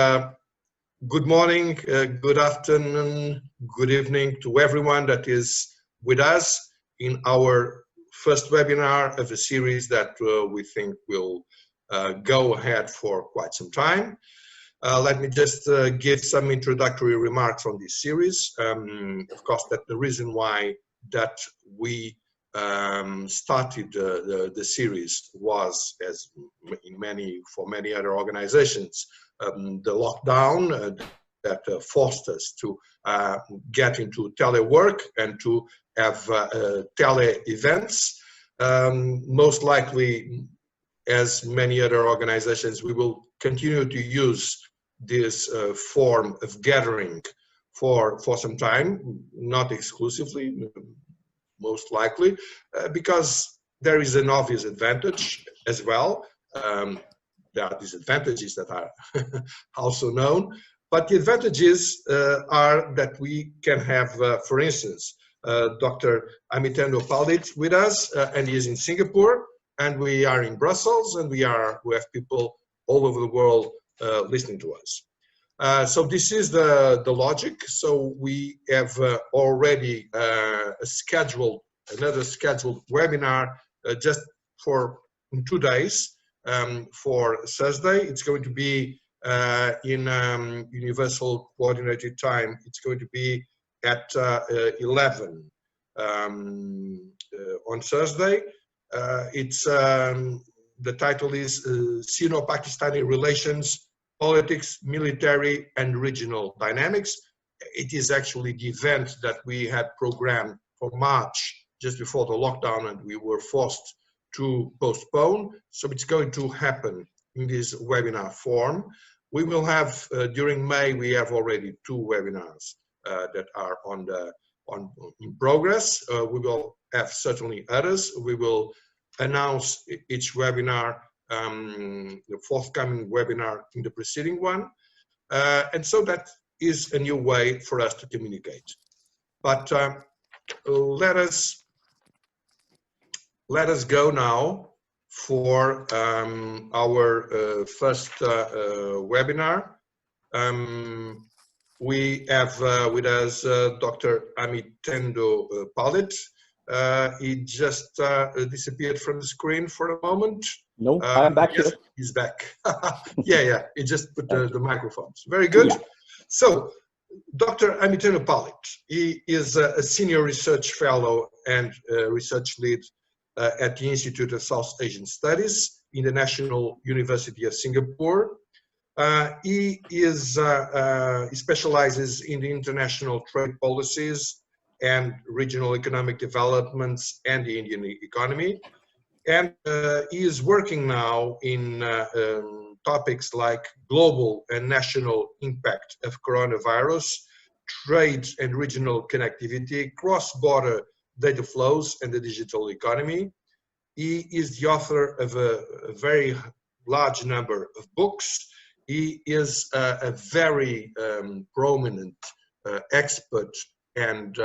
Good morning, good afternoon, good evening to everyone that is with us in our first webinar of a series that we think will go ahead for quite some time. Let me just give some introductory remarks on this series. Of course, that the reason why that we started the series was, as for many other organizations, the lockdown that forced us to get into telework and to have tele events. Most likely, as many other organizations, we will continue to use this form of gathering for some time, not exclusively, most likely, because there is an obvious advantage as well. There are disadvantages that are also known, but the advantages are that we can have, for instance, Dr. Amitendo Paldit with us, and he is in Singapore, and we are in Brussels, and we have people all over the world listening to us. So this is the logic. So we have already another scheduled webinar just in 2 days. For Thursday, it's going to be in Universal Coordinated Time. It's going to be at 11 on Thursday. The title is Sino-Pakistani Relations, Politics, Military and Regional Dynamics. It is actually the event that we had programmed for March, just before the lockdown, and we were forced to postpone. So it's going to happen in this webinar form. We will have, during May, we have already 2 webinars that are in progress. We will have certainly others. We will announce each webinar, the forthcoming webinar in the preceding one. And so that is a new way for us to communicate. But let us go now for our first webinar. We have with us Dr. Amitendo Paldit. He just disappeared from the screen for a moment. No, I am back here. He's back. yeah, he just put the microphones. Very good. Yeah. So, Dr. Amitendo Paldit, he is a senior research fellow and research lead at the Institute of South Asian Studies in the National University of Singapore. He specializes in the international trade policies and regional economic developments and the Indian economy. And he is working now in topics like global and national impact of coronavirus, trade and regional connectivity, cross-border data flows, and the digital economy. He is the author of a very large number of books. He is a very prominent expert and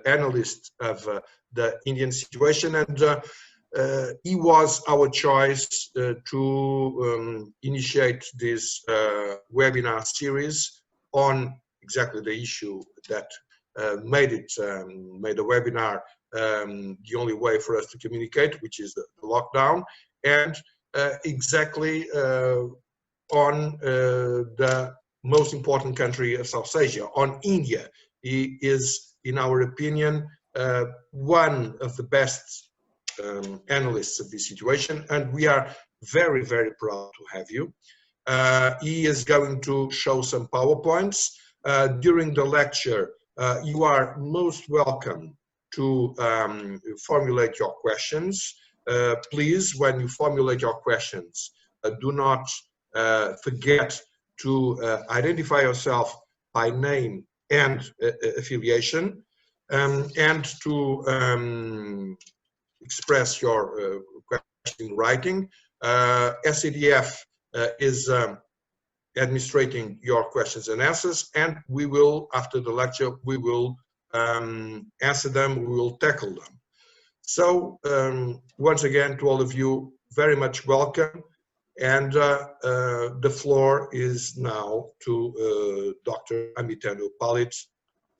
analyst of the Indian situation, and he was our choice to initiate this webinar series on exactly the issue that made the webinar the only way for us to communicate, which is the lockdown, and exactly on the most important country of South Asia, on India. He is, in our opinion, one of the best analysts of this situation, and we are very, very proud to have you. He is going to show some PowerPoints. During the lecture, you are most welcome to formulate your questions. Please, when you formulate your questions, do not forget to identify yourself by name and affiliation, and to express your question in writing. SADF is administrating your questions and answers, and we will, after the lecture, we will answer them, we will tackle them. So once again, to all of you, very much welcome. And the floor is now to Dr. Amitanu Palit.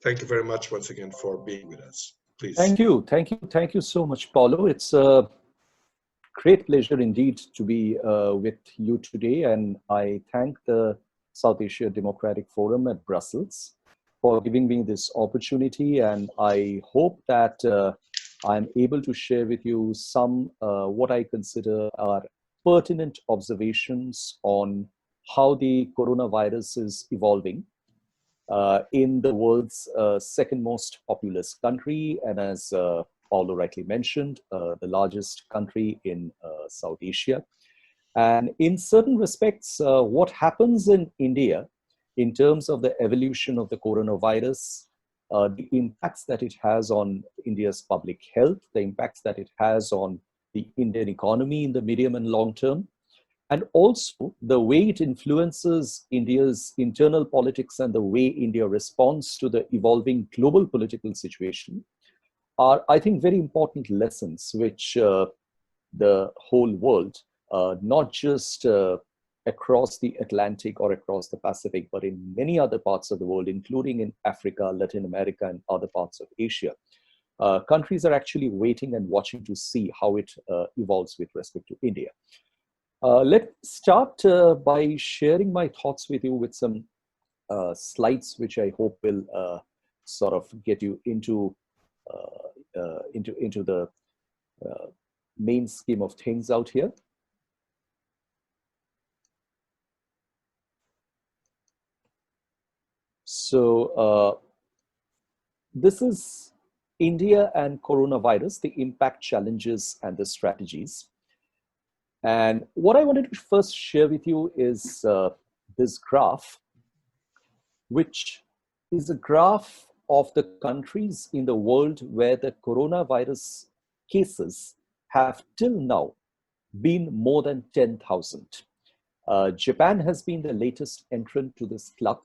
Thank you very much once again for being with us. Please. Thank you so much, Paulo. It's a great pleasure indeed to be with you today, and I thank the South Asia Democratic Forum at Brussels for giving me this opportunity, and I hope that I'm able to share with you some what I consider are pertinent observations on how the coronavirus is evolving in the world's second most populous country, and as Paulo rightly mentioned, the largest country in South Asia. And in certain respects, what happens in India in terms of the evolution of the coronavirus, the impacts that it has on India's public health, the impacts that it has on the Indian economy in the medium and long term, and also the way it influences India's internal politics and the way India responds to the evolving global political situation are, I think, very important lessons which the whole world, not just across the Atlantic or across the Pacific, but in many other parts of the world, including in Africa, Latin America, and other parts of Asia, countries are actually waiting and watching to see how it evolves with respect to India. Let's start by sharing my thoughts with you with some slides, which I hope will sort of get you into the main scheme of things out here. So this is India and coronavirus, the impact, challenges, and the strategies. And what I wanted to first share with you is this graph, which is a graph of the countries in the world where the coronavirus cases have till now been more than 10,000. Japan has been the latest entrant to this club.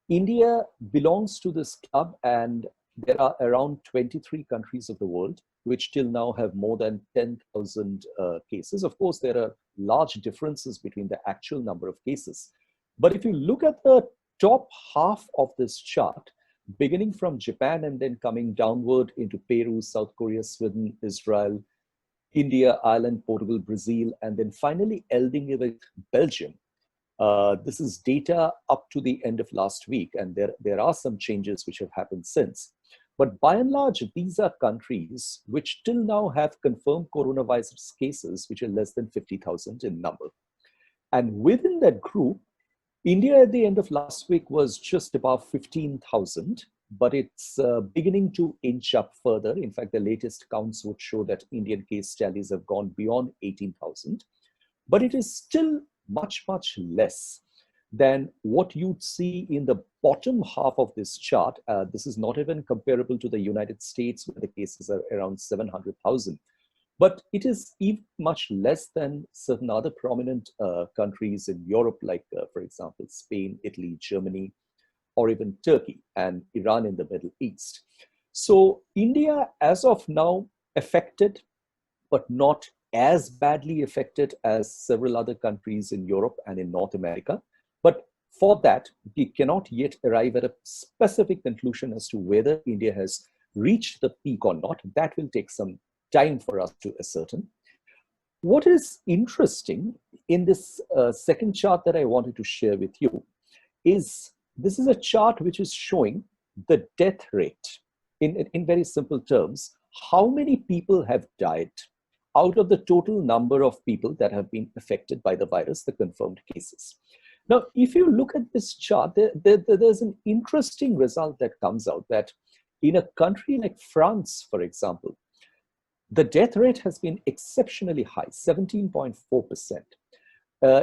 India belongs to this club, and there are around 23 countries of the world which till now have more than 10,000 cases. Of course, there are large differences between the actual number of cases. But if you look at the top half of this chart, beginning from Japan and then coming downward into Peru, South Korea, Sweden, Israel, India, Ireland, Portugal, Brazil, and then finally ending with Belgium. This is data up to the end of last week, and there are some changes which have happened since. But by and large, these are countries which till now have confirmed coronavirus cases which are less than 50,000 in number. And within that group, India at the end of last week was just above 15,000, but it's beginning to inch up further. In fact, the latest counts would show that Indian case tallies have gone beyond 18,000, but it is still much, much less than what you'd see in the bottom half of this chart. This is not even comparable to the United States, where the cases are around 700,000. But it is even much less than certain other prominent countries in Europe, like, for example, Spain, Italy, Germany, or even Turkey and Iran in the Middle East. So India, as of now, affected, but not as badly affected as several other countries in Europe and in North America. But for that, we cannot yet arrive at a specific conclusion as to whether India has reached the peak or not. That will take some time for us to ascertain. What is interesting in this second chart that I wanted to share with you is this is a chart which is showing the death rate in very simple terms. How many people have died out of the total number of people that have been affected by the virus, the confirmed cases. Now, if you look at this chart, there's an interesting result that comes out that in a country like France, for example, the death rate has been exceptionally high, 17.4%.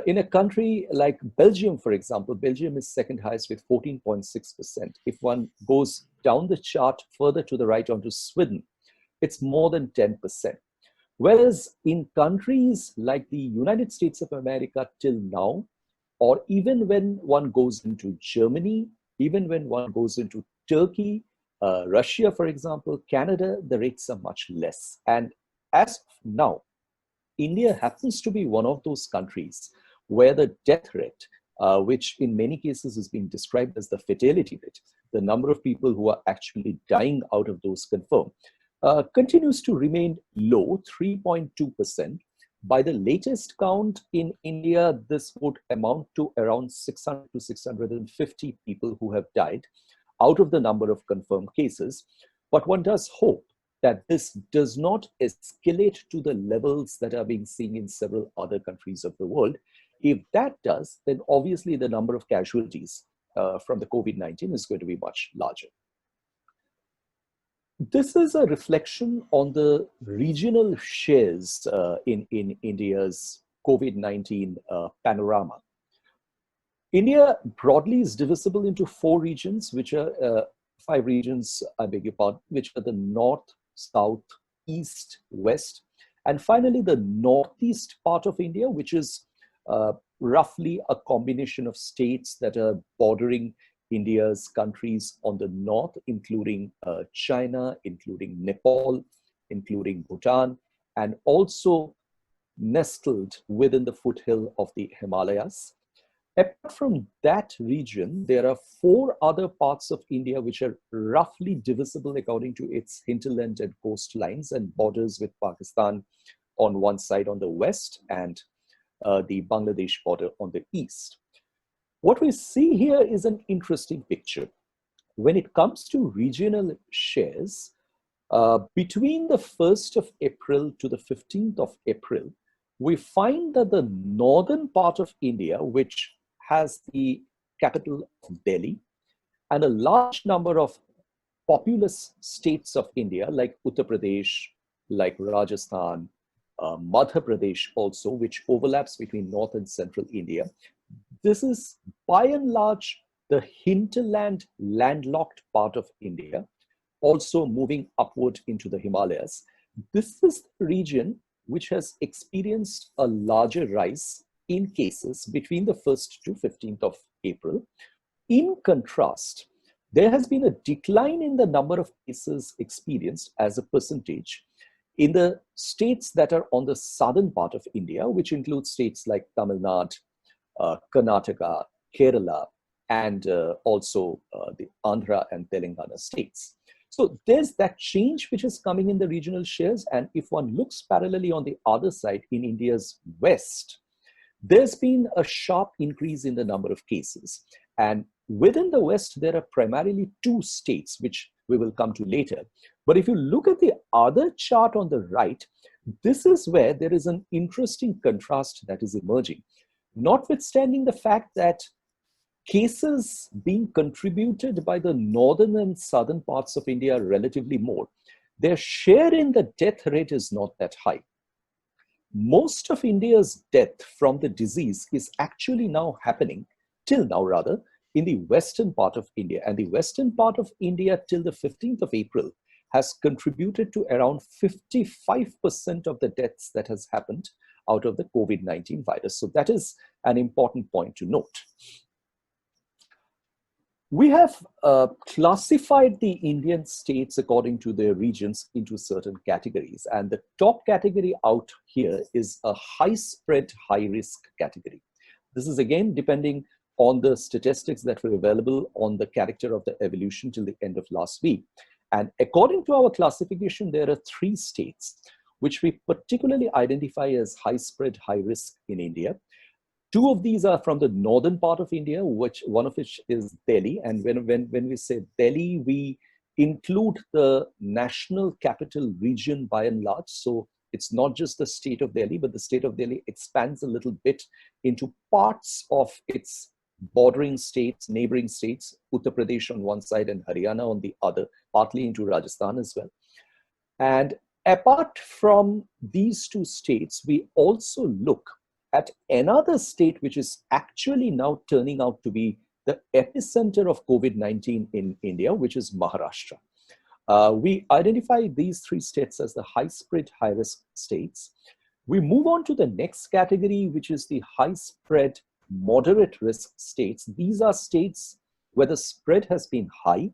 In a country like Belgium, for example, Belgium is second highest with 14.6%. If one goes down the chart further to the right onto Sweden, it's more than 10%. Whereas in countries like the United States of America till now, or even when one goes into Germany, even when one goes into Turkey, Russia, for example, Canada, the rates are much less. And as of now, India happens to be one of those countries where the death rate, which in many cases is being described as the fatality rate, the number of people who are actually dying out of those confirmed, continues to remain low, 3.2%. By the latest count in India, this would amount to around 600 to 650 people who have died out of the number of confirmed cases. But one does hope that this does not escalate to the levels that are being seen in several other countries of the world. If that does, then obviously the number of casualties from the COVID-19 is going to be much larger. This is a reflection on the regional shares in India's COVID-19 panorama. India broadly is divisible into 4 regions, which are 5 regions, I beg your pardon, which are the north, south, east, west, and finally the northeast part of India, which is roughly a combination of states that are bordering India's countries on the north, including China, including Nepal, including Bhutan, and also nestled within the foothill of the Himalayas. Apart from that region, there are 4 other parts of India which are roughly divisible according to its hinterland and coastlines and borders with Pakistan on one side on the west and the Bangladesh border on the east. What we see here is an interesting picture. When it comes to regional shares, between the 1st of April to the 15th of April, we find that the northern part of India, which has the capital of Delhi, and a large number of populous states of India, like Uttar Pradesh, like Rajasthan, Madhya Pradesh also, which overlaps between north and central India. This is by and large the hinterland landlocked part of India, also moving upward into the Himalayas. This is the region which has experienced a larger rise in cases between the 1st to 15th of April. In contrast, there has been a decline in the number of cases experienced as a percentage in the states that are on the southern part of India, which includes states like Tamil Nadu, Karnataka, Kerala, and also the Andhra and Telangana states. So there's that change which is coming in the regional shares. And if one looks parallelly on the other side in India's west, there's been a sharp increase in the number of cases. And within the west, there are primarily 2 states, which we will come to later. But if you look at the other chart on the right, this is where there is an interesting contrast that is emerging. Notwithstanding the fact that cases being contributed by the northern and southern parts of India are relatively more, their share in the death rate is not that high. Most of India's death from the disease is actually now happening, till now rather, in the western part of India. And the western part of India till the 15th of April has contributed to around 55% of the deaths that has happened out of the COVID-19 virus. So that is an important point to note. We have classified the Indian states according to their regions into certain categories. And the top category out here is a high spread, high risk category. This is again depending on the statistics that were available on the character of the evolution till the end of last week. And according to our classification, there are 3 states which we particularly identify as high spread, high risk in India. 2 of these are from the northern part of India, one of which is Delhi. And when we say Delhi, we include the national capital region by and large. So it's not just the state of Delhi, but the state of Delhi expands a little bit into parts of its bordering states, neighboring states, Uttar Pradesh on one side and Haryana on the other, partly into Rajasthan as well. And apart from these 2 states, we also look at another state which is actually now turning out to be the epicenter of COVID-19 in India, which is Maharashtra. We identify these 3 states as the high spread, high risk states. We move on to the next category, which is the high spread, moderate risk states. These are states where the spread has been high,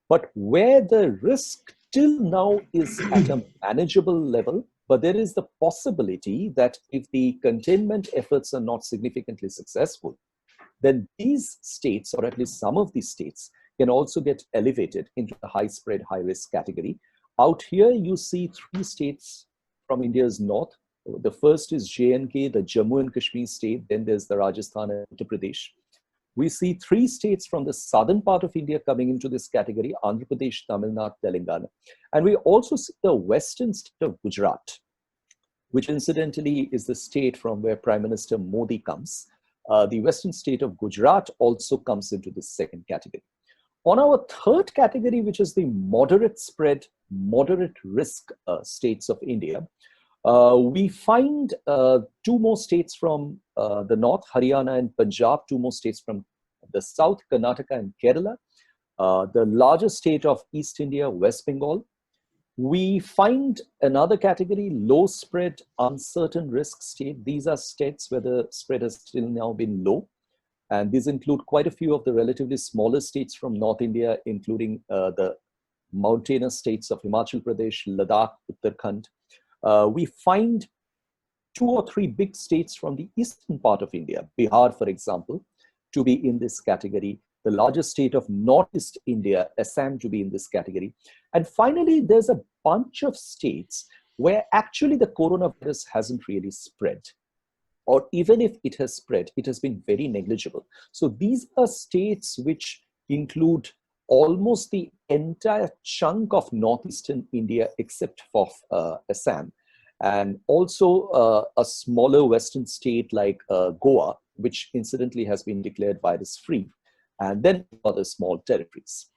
but where the risk till now is at a manageable level But there is the possibility that if the containment efforts are not significantly successful, then these states, or at least some of these states, can also get elevated into the high spread, high risk category. Out here, you see 3 states from India's north. The first is J&K, the Jammu and Kashmir state. Then there's the Rajasthan and Uttar Pradesh. We see 3 states from the southern part of India coming into this category: Andhra Pradesh, Tamil Nadu, Telangana. And we also see the western state of Gujarat, which incidentally is the state from where Prime Minister Modi comes. The western state of Gujarat also comes into this second category. On our third category, which is the moderate spread, moderate risk states of India, we find 2 more states from the north, Haryana and Punjab, 2 more states from the south, Karnataka and Kerala, the largest state of East India, West Bengal. We find another category, low spread, uncertain risk state. These are states where the spread has still now been low. And these include quite a few of the relatively smaller states from North India, including the mountainous states of Himachal Pradesh, Ladakh, Uttarakhand. We find 2 or 3 big states from the eastern part of India, Bihar, for example, to be in this category. The largest state of Northeast India, Assam, to be in this category. And finally, there's a bunch of states where actually the coronavirus hasn't really spread. Or even if it has spread, it has been very negligible. So these are states which include almost the entire chunk of northeastern India, except for Assam, and also a smaller western state like Goa, which incidentally has been declared virus-free, and then other small territories.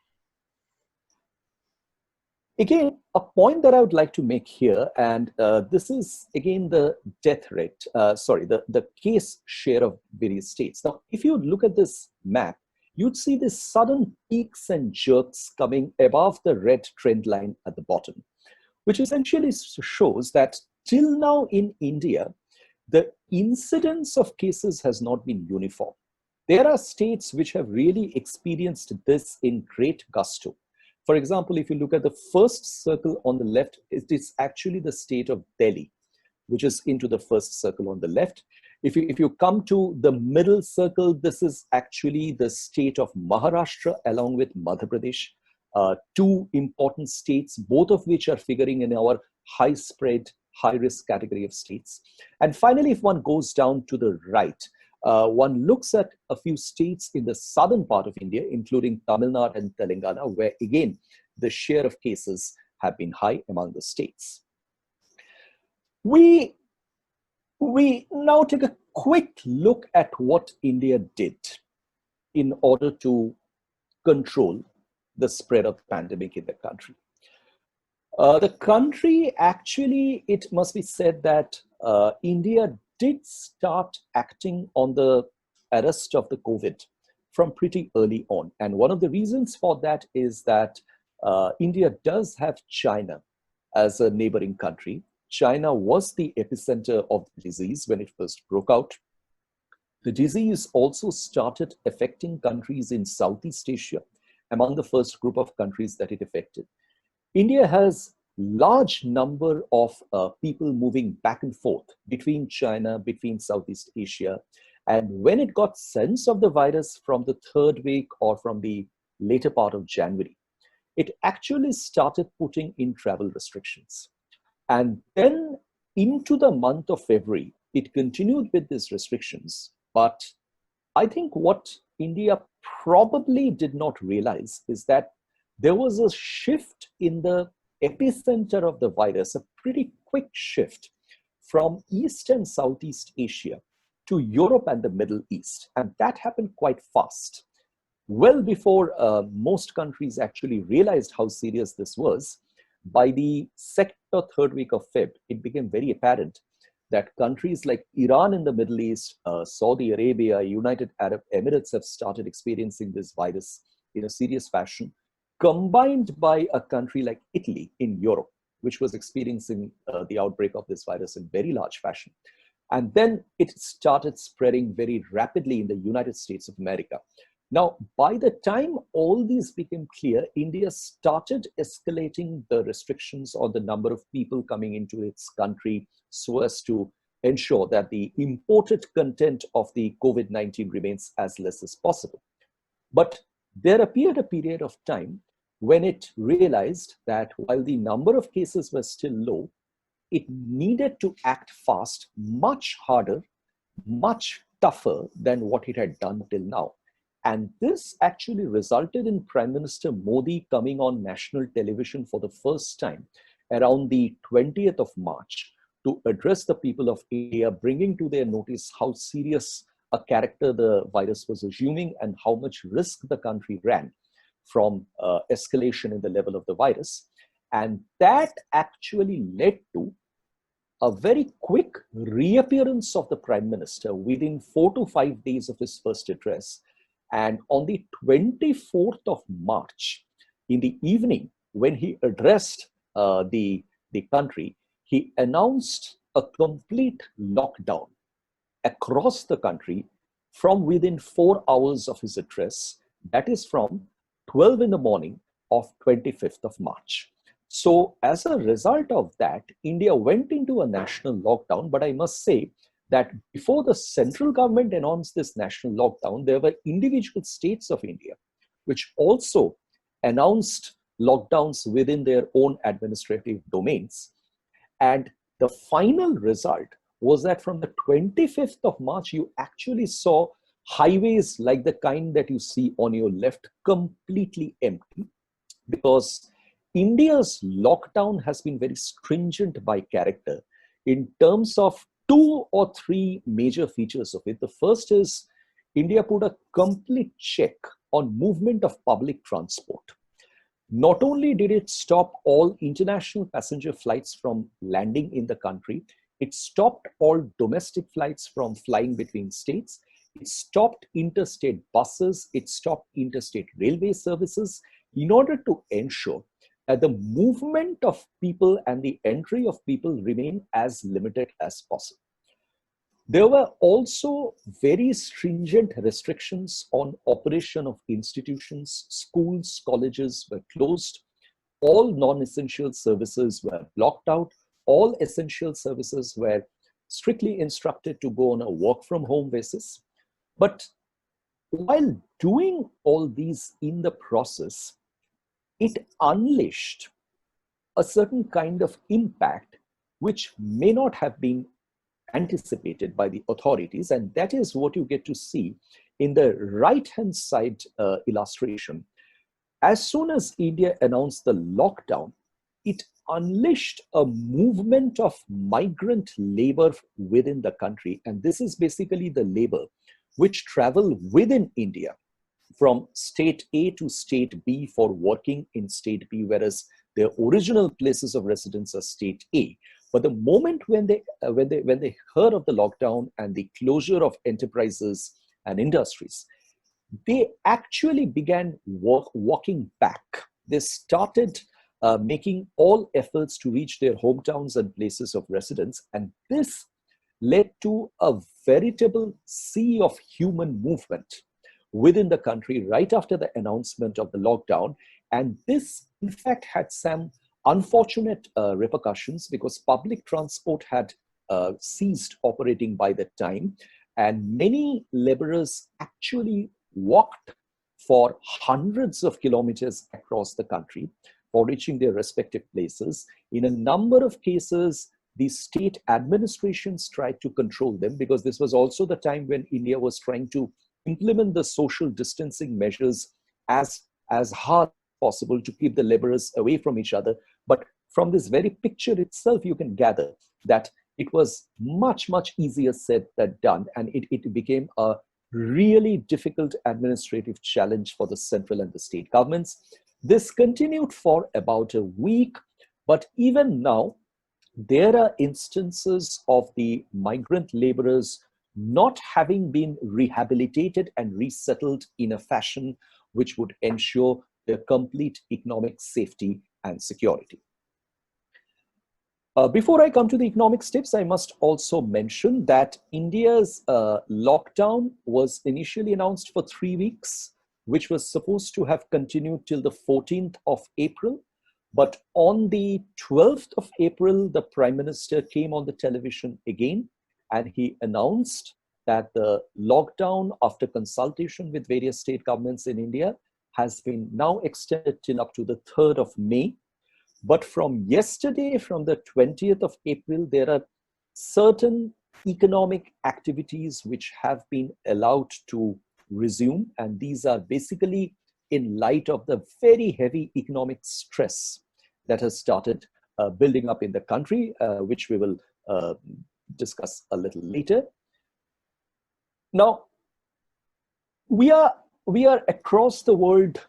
Again, a point that I would like to make here, and this is again the death rate, the case share of various states. Now, if you look at this map, you'd see this sudden peaks and jerks coming above the red trend line at the bottom, which essentially shows that till now in India, the incidence of cases has not been uniform. There are states which have really experienced this in great gusto. For example, if you look at the first circle on the left, it is actually the state of Delhi, which is into the first circle on the left. If you come to the middle circle, this is actually the state of Maharashtra along with Madhya Pradesh, 2 important states, both of which are figuring in our high spread, high risk category of states. And finally, if one goes down to the right, one looks at a few states in the southern part of India, including Tamil Nadu and Telangana, where again, the share of cases have been high among the states. We now take a quick look at what India did in order to control the spread of the pandemic in the country. The country actually, it must be said that India did start acting on the arrest of the COVID from pretty early on. And one of the reasons for that is that India does have China as a neighboring country. China was the epicenter of the disease when it first broke out. The disease also started affecting countries in Southeast Asia, among the first group of countries that it affected. India has large number of people moving back and forth between China, between Southeast Asia. And when it got sense of the virus from the 3rd week or from the later part of January, it actually started putting in travel restrictions. And then into the month of February, it continued with these restrictions. But I think what India probably did not realize is that there was a shift in the epicenter of the virus, a pretty quick shift from East and Southeast Asia to Europe and the Middle East. And that happened quite fast. Well before most countries actually realized how serious this was, by the 2nd or 3rd week of Feb, it became very apparent that countries like Iran in the Middle East, Saudi Arabia, United Arab Emirates have started experiencing this virus in a serious fashion, combined by a country like Italy in Europe, which was experiencing the outbreak of this virus in very large fashion. And then it started spreading very rapidly in the United States of America. Now, by the time all these became clear, India started escalating the restrictions on the number of people coming into its country so as to ensure that the imported content of the COVID-19 remains as less as possible. But there appeared a period of time when it realized that while the number of cases were still low, it needed to act fast, much harder, much tougher than what it had done till now. And this actually resulted in Prime Minister Modi coming on national television for the first time around the 20th of March to address the people of India, bringing to their notice how serious a character the virus was assuming and how much risk the country ran from escalation in the level of the virus. And that actually led to a very quick reappearance of the Prime Minister within 4 to 5 days of his first address. And on the 24th of March, in the evening, when he addressed the country, he announced a complete lockdown across the country from within 4 hours of his address. That is from 12 in the morning of 25th of March. So as a result of that, India went into a national lockdown. But I must say that before the central government announced this national lockdown, there were individual states of India which also announced lockdowns within their own administrative domains. And the final result was that from the 25th of March, you actually saw highways like the kind that you see on your left completely empty, because India's lockdown has been very stringent by character in terms of 2 or 3 major features of it. The first is India put a complete check on movement of public transport. Not only did it stop all international passenger flights from landing in the country, it stopped all domestic flights from flying between states. It stopped interstate buses. It stopped interstate railway services in order to ensure that the movement of people and the entry of people remain as limited as possible. There were also very stringent restrictions on operation of institutions. Schools, colleges were closed. All non-essential services were blocked out. All essential services were strictly instructed to go on a work from home basis. But while doing all these in the process, it unleashed a certain kind of impact which may not have been anticipated by the authorities. And that is what you get to see in the right-hand side illustration. As soon as India announced the lockdown, it unleashed a movement of migrant labor within the country. And this is basically the labor which travel within India from state A to state B for working in state B, whereas their original places of residence are state A. But the moment when they heard of the lockdown and the closure of enterprises and industries, they actually began walking back. They started making all efforts to reach their hometowns and places of residence. And this led to a veritable sea of human movement within the country right after the announcement of the lockdown. And this, in fact, had some unfortunate repercussions, because public transport had ceased operating by that time. And many laborers actually walked for hundreds of kilometers across the country for reaching their respective places. In a number of cases, the state administrations tried to control them, because this was also the time when India was trying to implement the social distancing measures as hard as possible to keep the laborers away from each other. But from this very picture itself, you can gather that it was much, much easier said than done. And it became a really difficult administrative challenge for the central and the state governments. This continued for about a week, but even now, there are instances of the migrant laborers not having been rehabilitated and resettled in a fashion which would ensure their complete economic safety and security. Before I come to the economic steps, I must also mention that India's lockdown was initially announced for 3 weeks. which was supposed to have continued till the 14th of April. But on the 12th of April, the Prime Minister came on the television again, and he announced that the lockdown, after consultation with various state governments in India, has been now extended till up to the 3rd of May. But from yesterday, from the 20th of April, there are certain economic activities which have been allowed to resume. And these are basically in light of the very heavy economic stress that has started building up in the country, which we will discuss a little later. Now, we are across the world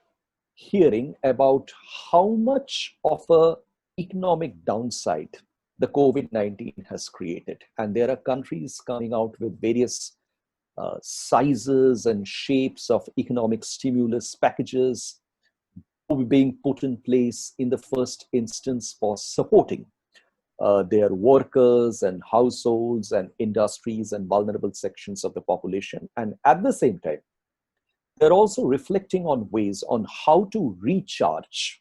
hearing about how much of an economic downside the COVID-19 has created. And there are countries coming out with various sizes and shapes of economic stimulus packages being put in place in the first instance for supporting their workers and households and industries and vulnerable sections of the population. And at the same time, they're also reflecting on ways on how to recharge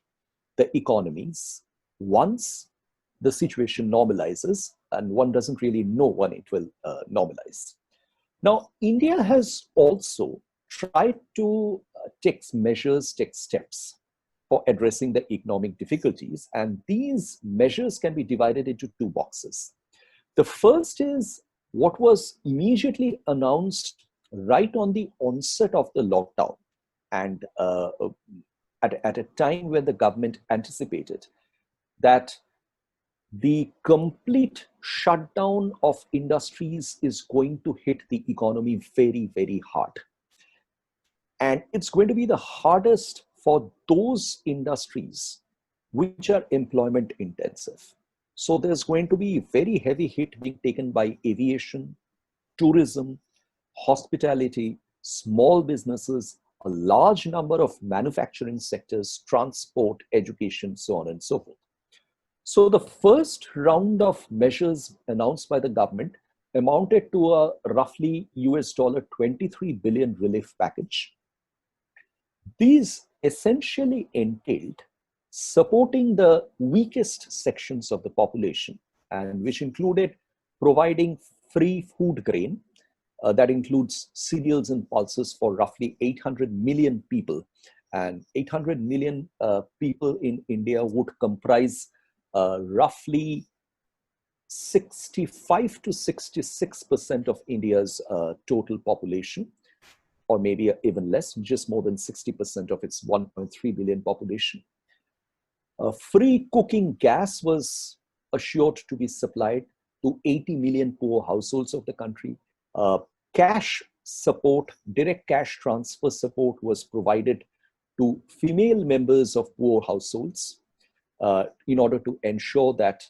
the economies once the situation normalizes, and one doesn't really know when it will normalize. Now, India has also tried to take steps for addressing the economic difficulties, and these measures can be divided into two boxes. The first is what was immediately announced right on the onset of the lockdown, and at a time when the government anticipated that the complete shutdown of industries is going to hit the economy very, very hard. And it's going to be the hardest for those industries which are employment intensive. So there's going to be a very heavy hit being taken by aviation, tourism, hospitality, small businesses, a large number of manufacturing sectors, transport, education, so on and so forth. So the first round of measures announced by the government amounted to a roughly $23 billion relief package. These essentially entailed supporting the weakest sections of the population, and which included providing free food grain, that includes cereals and pulses for roughly 800 million people. And 800 million people in India would comprise roughly 65 to 66% of India's total population, or maybe even less, just more than 60% of its 1.3 billion population. Free cooking gas was assured to be supplied to 80 million poor households of the country. Cash support, direct cash transfer support was provided to female members of poor households in order to ensure that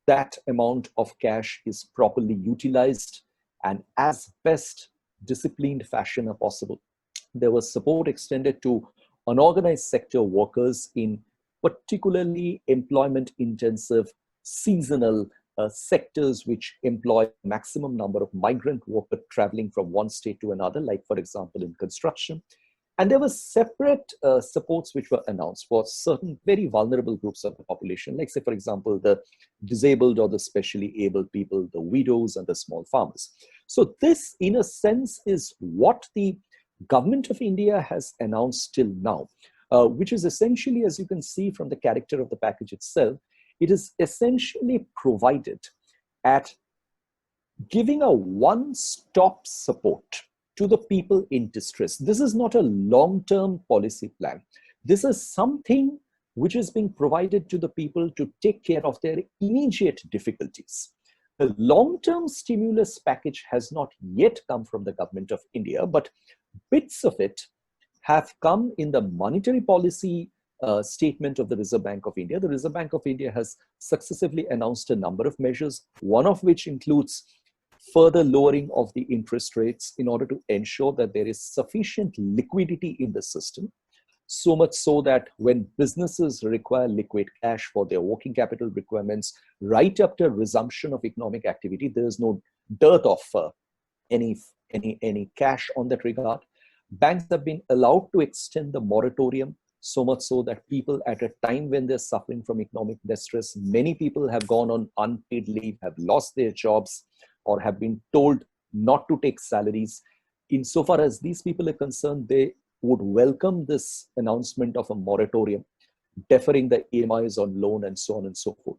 that amount of cash is properly utilized and as best disciplined fashion as possible. There was support extended to unorganized sector workers in particularly employment intensive seasonal sectors which employ maximum number of migrant workers traveling from one state to another, like for example in construction. And there were separate supports which were announced for certain very vulnerable groups of the population, like say for example the disabled or the specially abled people, the widows and the small farmers. So this in a sense is what the government of India has announced till now, which is essentially, as you can see from the character of the package itself, it is essentially provided at giving a one-stop support to the people in distress. This is not a long-term policy plan. This is something which is being provided to the people to take care of their immediate difficulties. The long-term stimulus package has not yet come from the government of India, but bits of it have come in the monetary policy statement of the Reserve Bank of India. The Reserve Bank of India has successively announced a number of measures, one of which includes further lowering of the interest rates in order to ensure that there is sufficient liquidity in the system. So much so that when businesses require liquid cash for their working capital requirements, right after resumption of economic activity, there is no dearth of any cash on that regard. Banks have been allowed to extend the moratorium, so much so that people at a time when they're suffering from economic distress, many people have gone on unpaid leave, have lost their jobs, or have been told not to take salaries. Insofar as these people are concerned, they would welcome this announcement of a moratorium, deferring the EMIs on loan and so on and so forth.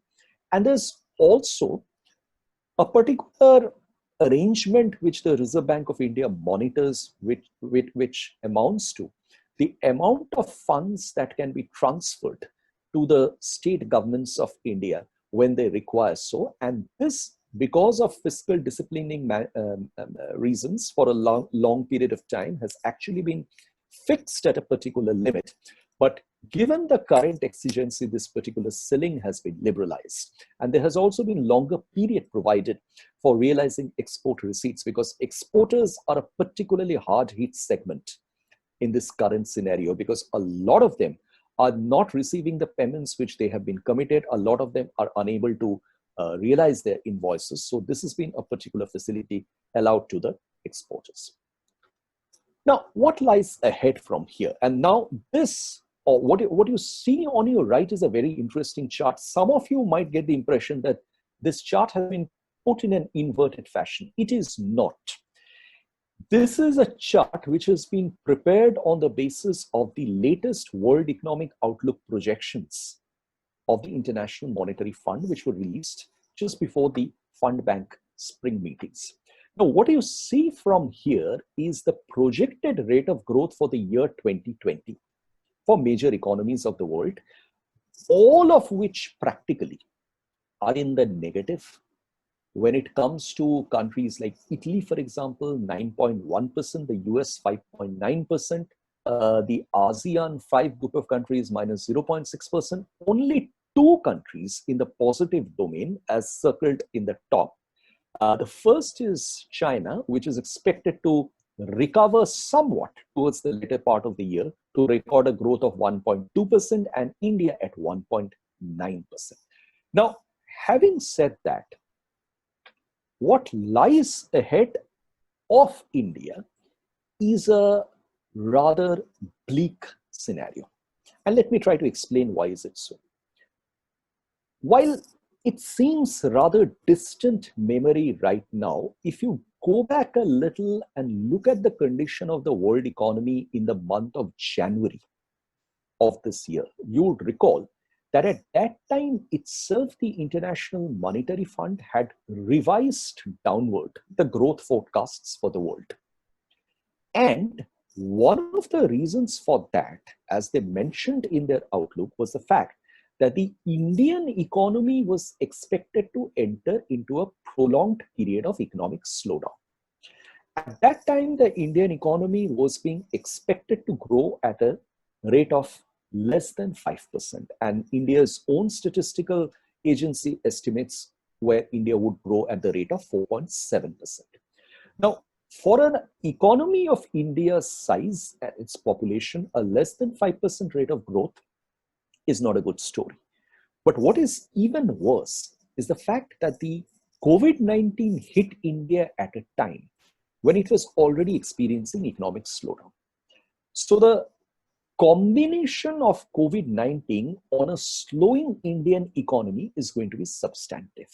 And there's also a particular arrangement which the Reserve Bank of India monitors, which amounts to the amount of funds that can be transferred to the state governments of India when they require so. And this, because of fiscal disciplining reasons for a long period of time, has actually been fixed at a particular limit. But given the current exigency, this particular ceiling has been liberalized. And there has also been longer period provided for realizing export receipts, because exporters are a particularly hard hit segment in this current scenario, because a lot of them are not receiving the payments which they have been committed. A lot of them are unable to realize their invoices. So this has been a particular facility allowed to the exporters. Now, what lies ahead from here? And now this, or what you see on your right, is a very interesting chart. Some of you might get the impression that this chart has been put in an inverted fashion. It is not. This is a chart which has been prepared on the basis of the latest World Economic Outlook projections of the International Monetary Fund, which were released just before the Fund Bank spring meetings. Now, what you see from here is the projected rate of growth for the year 2020 for major economies of the world, all of which practically are in the negative. When it comes to countries like Italy, for example, 9.1%, the US 5.9%, the ASEAN 5 group of countries minus 0.6%, only 2 countries in the positive domain as circled in the top. The first is China, which is expected to recover somewhat towards the later part of the year to record a growth of 1.2%, and India at 1.9%. Now, having said that, what lies ahead of India is a rather bleak scenario. And let me try to explain why is it so. While it seems rather distant memory right now, if you go back a little and look at the condition of the world economy in the month of January of this year, you would recall that at that time itself, the International Monetary Fund had revised downward the growth forecasts for the world. And one of the reasons for that, as they mentioned in their outlook, was the fact that the Indian economy was expected to enter into a prolonged period of economic slowdown. At that time, the Indian economy was being expected to grow at a rate of less than 5%. And India's own statistical agency estimates where India would grow at the rate of 4.7%. Now, for an economy of India's size and its population, a less than 5% rate of growth is not a good story. But what is even worse is the fact that the COVID-19 hit India at a time when it was already experiencing economic slowdown. So the combination of COVID-19 on a slowing Indian economy is going to be substantive.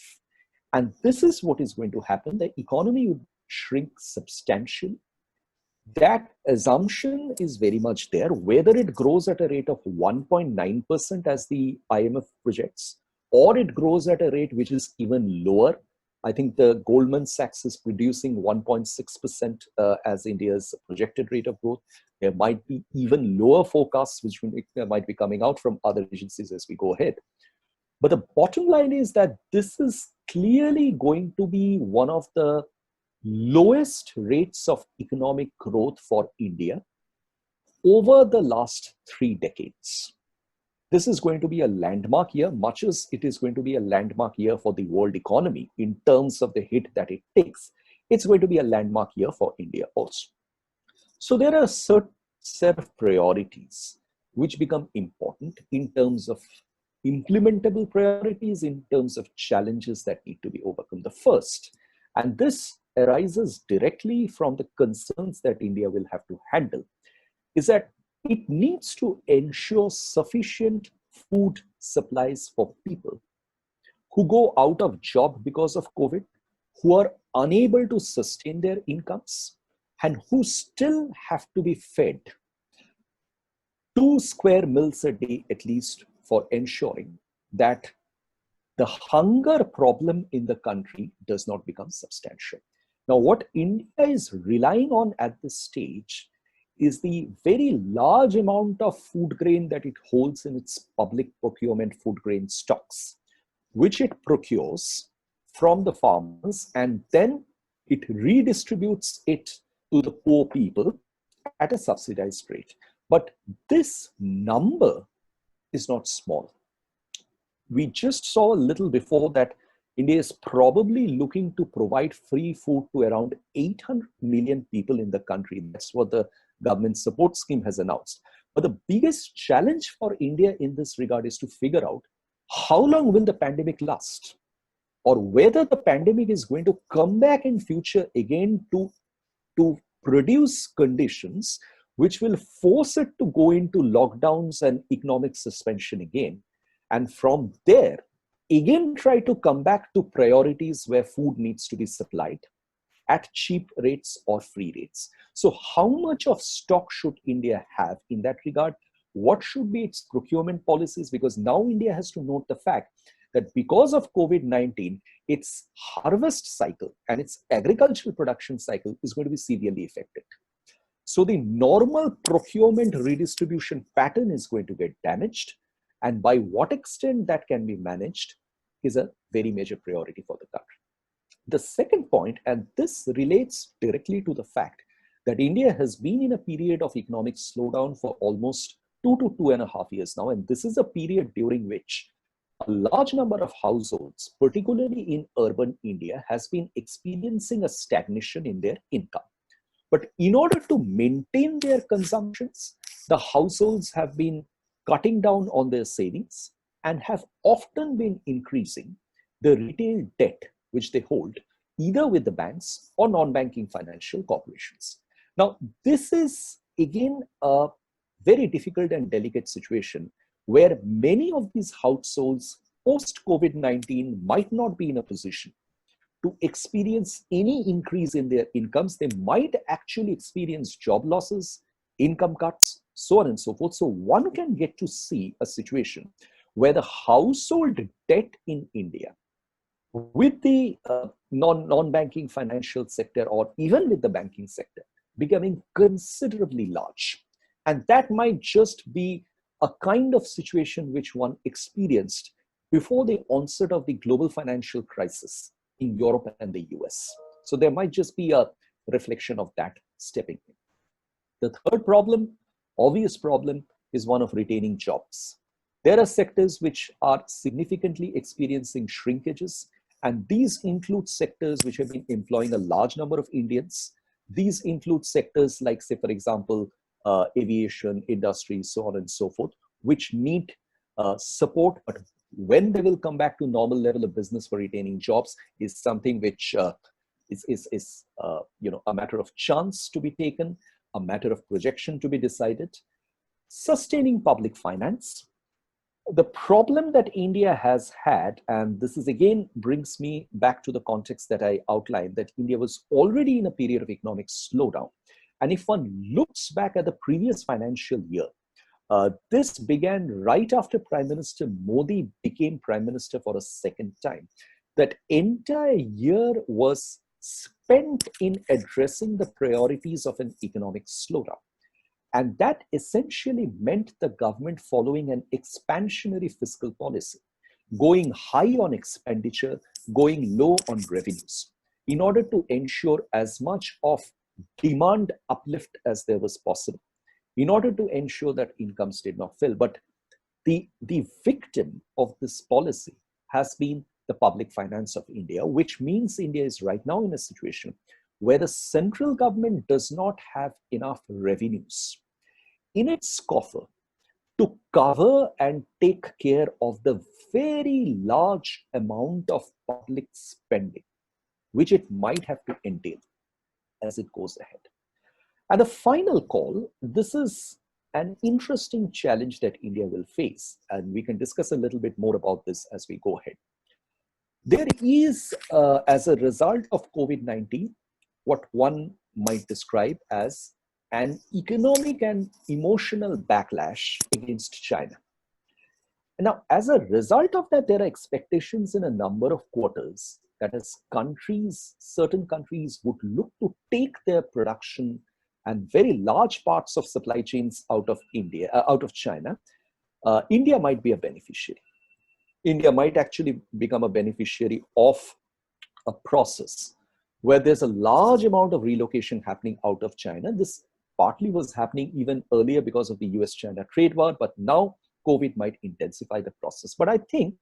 And this is what is going to happen. The economy would shrink substantially. That assumption is very much there. Whether it grows at a rate of 1.9% as the IMF projects, or it grows at a rate which is even lower. I think the Goldman Sachs is producing 1.6% as India's projected rate of growth. There might be even lower forecasts which might be coming out from other agencies as we go ahead. But the bottom line is that this is clearly going to be one of the lowest rates of economic growth for India over the last 3 decades. This is going to be a landmark year, much as it is going to be a landmark year for the world economy in terms of the hit that it takes. It's going to be a landmark year for India also. So there are a certain set of priorities which become important in terms of implementable priorities, in terms of challenges that need to be overcome. The first, and this arises directly from the concerns that India will have to handle, is that it needs to ensure sufficient food supplies for people who go out of job because of COVID, who are unable to sustain their incomes, and who still have to be fed 2 square meals a day at least for ensuring that the hunger problem in the country does not become substantial. Now, what India is relying on at this stage is the very large amount of food grain that it holds in its public procurement food grain stocks, which it procures from the farmers, and then it redistributes it to the poor people at a subsidized rate. But this number is not small. We just saw a little before that India is probably looking to provide free food to around 800 million people in the country. That's what the government support scheme has announced. But the biggest challenge for India in this regard is to figure out how long will the pandemic last, or whether the pandemic is going to come back in future again to produce conditions which will force it to go into lockdowns and economic suspension again. And from there, again, try to come back to priorities where food needs to be supplied at cheap rates or free rates. So how much of stock should India have in that regard? What should be its procurement policies? Because now India has to note the fact that because of COVID-19, its harvest cycle and its agricultural production cycle is going to be severely affected. So the normal procurement redistribution pattern is going to get damaged. And by what extent that can be managed is a very major priority for the country. The second point, and this relates directly to the fact that India has been in a period of economic slowdown for almost 2 to 2.5 years now. And this is a period during which a large number of households, particularly in urban India, has been experiencing a stagnation in their income. But in order to maintain their consumptions, the households have been cutting down on their savings and have often been increasing the retail debt which they hold either with the banks or non-banking financial corporations. Now, this is again a very difficult and delicate situation where many of these households post-COVID-19 might not be in a position to experience any increase in their incomes. They might actually experience job losses, income cuts, so on and so forth. So one can get to see a situation where the household debt in India with the non-banking financial sector or even with the banking sector becoming considerably large. And that might just be a kind of situation which one experienced before the onset of the global financial crisis in Europe and the US. So there might just be a reflection of that stepping in. The third problem, obvious problem, is one of retaining jobs. There are sectors which are significantly experiencing shrinkages, and these include sectors which have been employing a large number of Indians. These include sectors like, say, for example, aviation, industry, so on and so forth, which need support. But when they will come back to normal level of business for retaining jobs is something which is a matter of chance to be taken, a matter of projection to be decided. Sustaining public finance. The problem that India has had, and this is again brings me back to the context that I outlined, that India was already in a period of economic slowdown. And if one looks back at the previous financial year, this began right after Prime Minister Modi became Prime Minister for a second time. That entire year was spent in addressing the priorities of an economic slowdown. And that essentially meant the government following an expansionary fiscal policy, going high on expenditure, going low on revenues, in order to ensure as much of demand uplift as there was possible, in order to ensure that incomes did not fail. But the victim of this policy has been the public finance of India, which means India is right now in a situation where the central government does not have enough revenues in its coffer to cover and take care of the very large amount of public spending which it might have to entail as it goes ahead. And the final call, this is an interesting challenge that India will face, and we can discuss a little bit more about this as we go ahead. There is, as a result of COVID-19, what one might describe as an economic and emotional backlash against China. Now, as a result of that, there are expectations in a number of quarters that as certain countries would look to take their production and very large parts of supply chains out of China, India might be a beneficiary. India might actually become a beneficiary of a process where there's a large amount of relocation happening out of China. This partly was happening even earlier because of the US-China trade war, but now COVID might intensify the process. But I think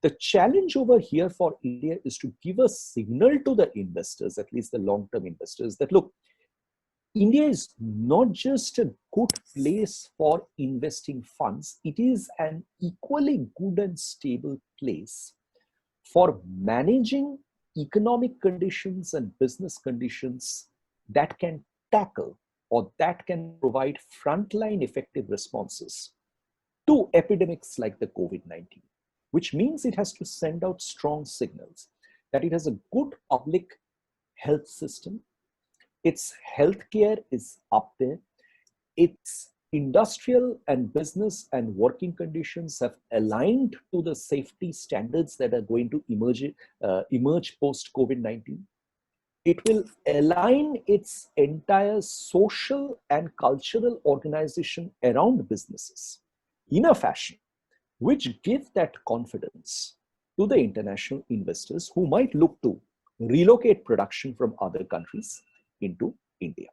the challenge over here for India is to give a signal to the investors, at least the long-term investors, that look, India is not just a good place for investing funds, it is an equally good and stable place for managing economic conditions and business conditions that can tackle or that can provide frontline effective responses to epidemics like the COVID-19, which means it has to send out strong signals that it has a good public health system, its healthcare is up there, its industrial and business and working conditions have aligned to the safety standards that are going to emerge post-COVID-19. It will align its entire social and cultural organization around businesses in a fashion which give that confidence to the international investors who might look to relocate production from other countries into India.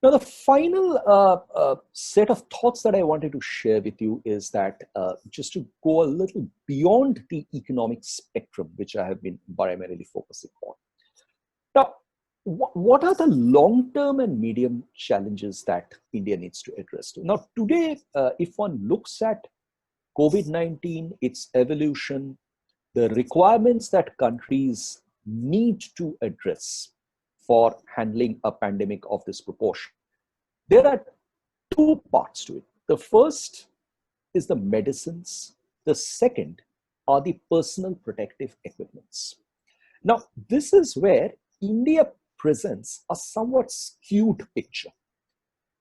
Now, the final set of thoughts that I wanted to share with you is that just to go a little beyond the economic spectrum, which I have been primarily focusing on. Now, what are the long-term and medium challenges that India needs to address? Now, today, if one looks at COVID-19, its evolution, the requirements that countries need to address for handling a pandemic of this proportion, there are two parts to it. The first is the medicines. The second are the personal protective equipments. Now, this is where India presents a somewhat skewed picture.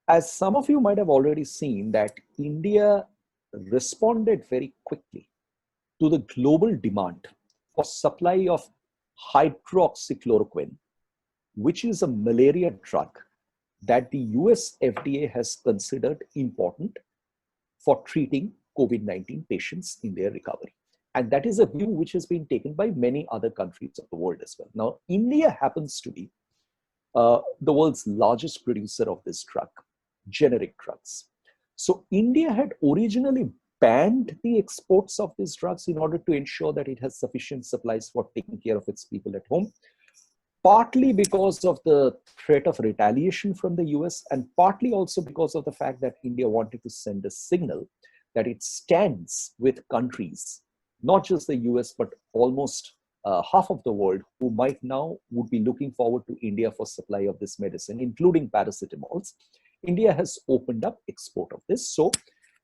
As some of you might have already seen, that India responded very quickly to the global demand for supply of hydroxychloroquine, which is a malaria drug that the US FDA has considered important for treating COVID-19 patients in their recovery. And that is a view which has been taken by many other countries of the world as well. Now, India happens to be the world's largest producer of this drug, generic drugs. So India had originally banned the exports of these drugs in order to ensure that it has sufficient supplies for taking care of its people at home, partly because of the threat of retaliation from the US, and partly also because of the fact that India wanted to send a signal that it stands with countries, not just the US, but almost half of the world, who would be looking forward to India for supply of this medicine, including paracetamols. India has opened up export of this. So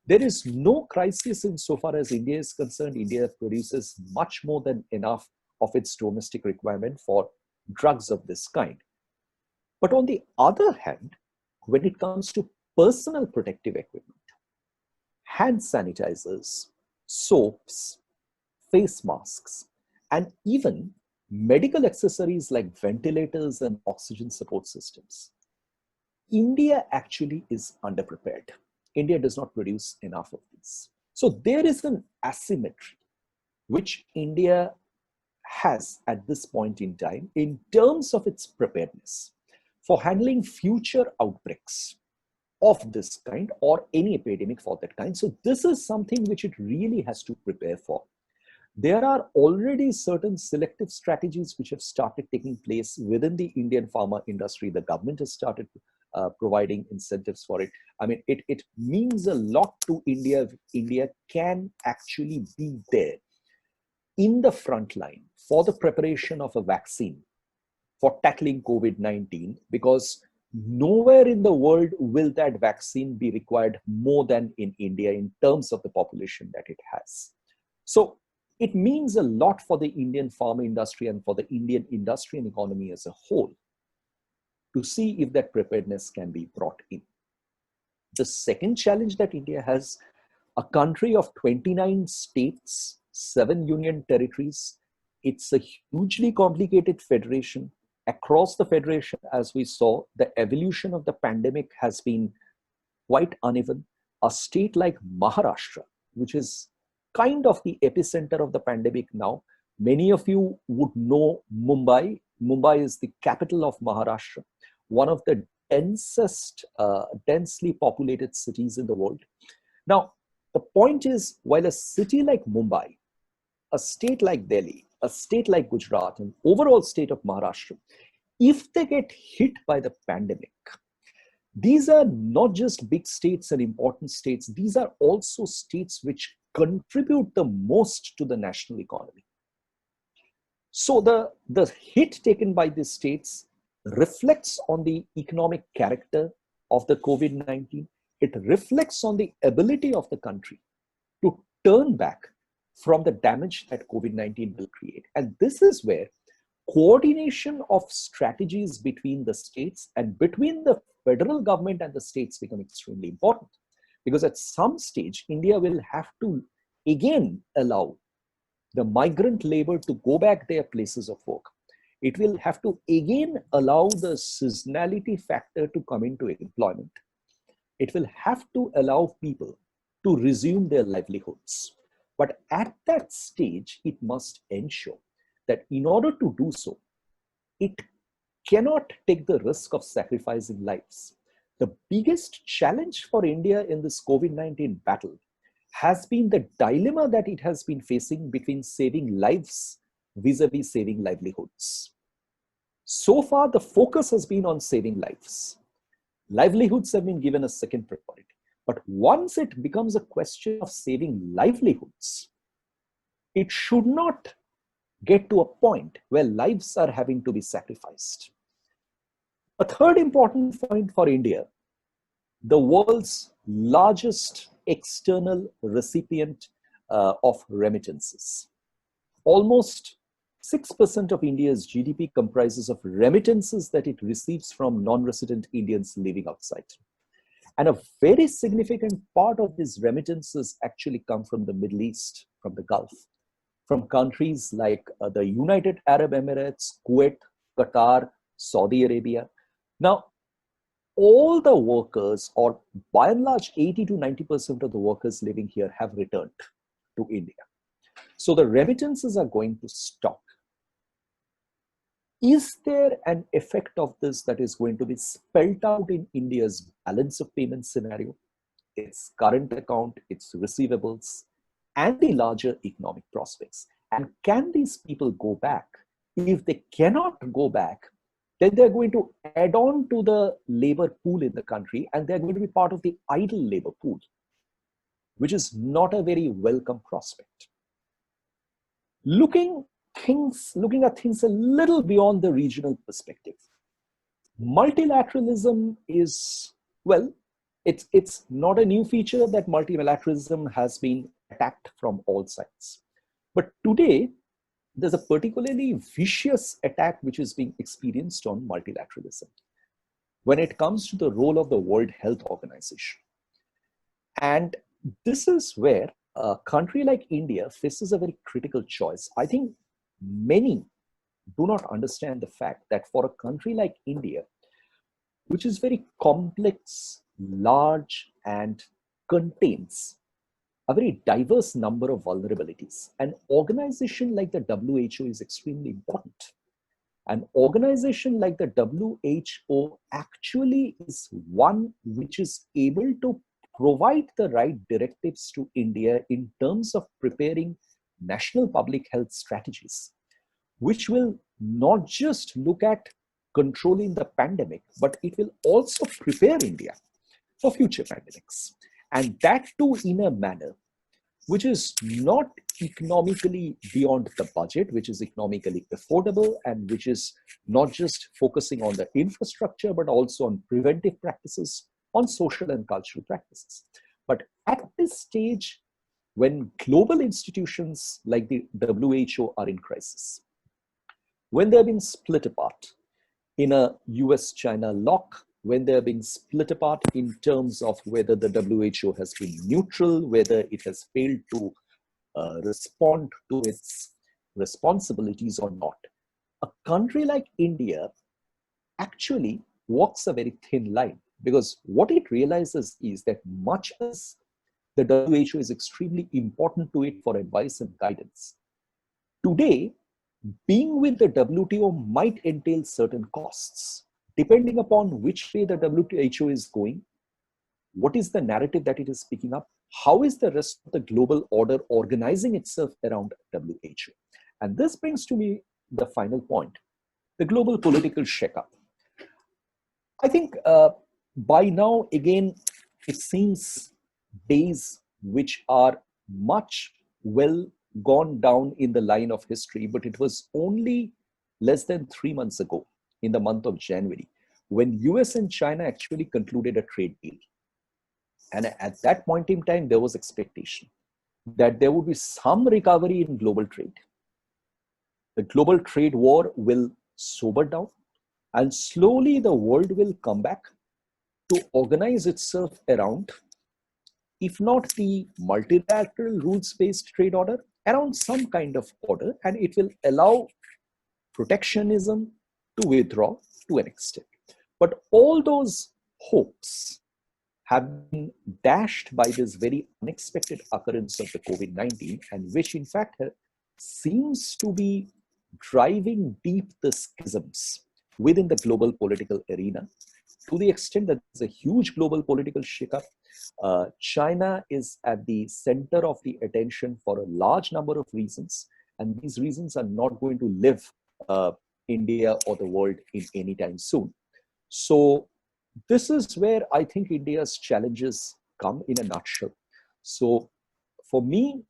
there is no crisis insofar as India is concerned. India produces much more than enough of its domestic requirement for drugs of this kind. But on the other hand, when it comes to personal protective equipment, hand sanitizers, soaps, face masks, and even medical accessories like ventilators and oxygen support systems, India actually is underprepared. India does not produce enough of these. So there is an asymmetry which India has at this point in time in terms of its preparedness for handling future outbreaks of this kind or any epidemic for that kind. So this is something which it really has to prepare for. There are already certain selective strategies which have started taking place within the Indian pharma industry. The government has started providing incentives for it. I mean, it means a lot to India if India can actually be there in the front line for the preparation of a vaccine for tackling COVID-19, because nowhere in the world will that vaccine be required more than in India in terms of the population that it has. So it means a lot for the Indian pharma industry and for the Indian industry and economy as a whole to see if that preparedness can be brought in. The second challenge that India has, a country of 29 states, 7 union territories, it's a hugely complicated federation. Across the federation, as we saw, the evolution of the pandemic has been quite uneven. A state like Maharashtra, which is kind of the epicenter of the pandemic now, many of you would know Mumbai. Mumbai is the capital of Maharashtra, one of the densely populated cities in the world. Now, the point is, while a city like Mumbai, a state like Delhi, a state like Gujarat, and overall state of Maharashtra, if they get hit by the pandemic, these are not just big states and important states, these are also states which contribute the most to the national economy. So the hit taken by these states reflects on the economic character of the COVID-19. It reflects on the ability of the country to turn back from the damage that COVID-19 will create. And this is where coordination of strategies between the states and between the federal government and the states become extremely important. Because at some stage, India will have to again allow the migrant labor to go back their places of work. It will have to again allow the seasonality factor to come into employment. It will have to allow people to resume their livelihoods. But at that stage, it must ensure that in order to do so, it cannot take the risk of sacrificing lives. The biggest challenge for India in this COVID-19 battle has been the dilemma that it has been facing between saving lives vis-a-vis saving livelihoods. So far, the focus has been on saving lives. Livelihoods have been given a second priority. But once it becomes a question of saving livelihoods, it should not get to a point where lives are having to be sacrificed. A third important point for India, the world's largest external recipient of remittances. Almost 6% of India's GDP comprises of remittances that it receives from non-resident Indians living outside. And a very significant part of these remittances actually come from the Middle East, from the Gulf, from countries like the United Arab Emirates, Kuwait, Qatar, Saudi Arabia. Now, all the workers, or by and large 80 to 90% of the workers living here, have returned to India. So the remittances are going to stop. Is there an effect of this that is going to be spelled out in India's balance of payment scenario, its current account, its receivables, and the larger economic prospects? And can these people go back? If they cannot go back, then they're going to add on to the labor pool in the country, and they're going to be part of the idle labor pool, which is not a very welcome prospect. Looking at things a little beyond the regional perspective, multilateralism is, well, it's not a new feature that multilateralism has been attacked from all sides. But today, there's a particularly vicious attack which is being experienced on multilateralism when it comes to the role of the World Health Organization. And this is where a country like India faces a very critical choice. I think many do not understand the fact that for a country like India, which is very complex, large, and contains a very diverse number of vulnerabilities, an organization like the WHO is extremely important. An organization like the WHO actually is one which is able to provide the right directives to India in terms of preparing national public health strategies, which will not just look at controlling the pandemic, but it will also prepare India for future pandemics. And that too in a manner which is not economically beyond the budget, which is economically affordable, and which is not just focusing on the infrastructure, but also on preventive practices, on social and cultural practices. But at this stage, when global institutions like the WHO are in crisis, when they're being split apart in a US-China lock, when they're being split apart in terms of whether the WHO has been neutral, whether it has failed to respond to its responsibilities or not, a country like India actually walks a very thin line, because what it realizes is that much as the WHO is extremely important to it for advice and guidance, today, being with the WTO might entail certain costs. Depending upon which way the WHO is going, what is the narrative that it is picking up? How is the rest of the global order organizing itself around WHO? And this brings to me the final point, the global political shakeup. I think by now, again, it seems days which are much well gone down in the line of history, but it was only less than 3 months ago, in the month of January, when US and China actually concluded a trade deal. And at that point in time, there was expectation that there would be some recovery in global trade. The global trade war will sober down, and slowly the world will come back to organize itself around, if not the multilateral rules-based trade order, around some kind of order, and it will allow protectionism to withdraw to an extent. But all those hopes have been dashed by this very unexpected occurrence of the COVID-19, and which in fact seems to be driving deep the schisms within the global political arena, to the extent that there's a huge global political shakeup. China is at the center of the attention for a large number of reasons, and these reasons are not going to live India or the world in any time soon. So this is where I think India's challenges come in a nutshell. So for me,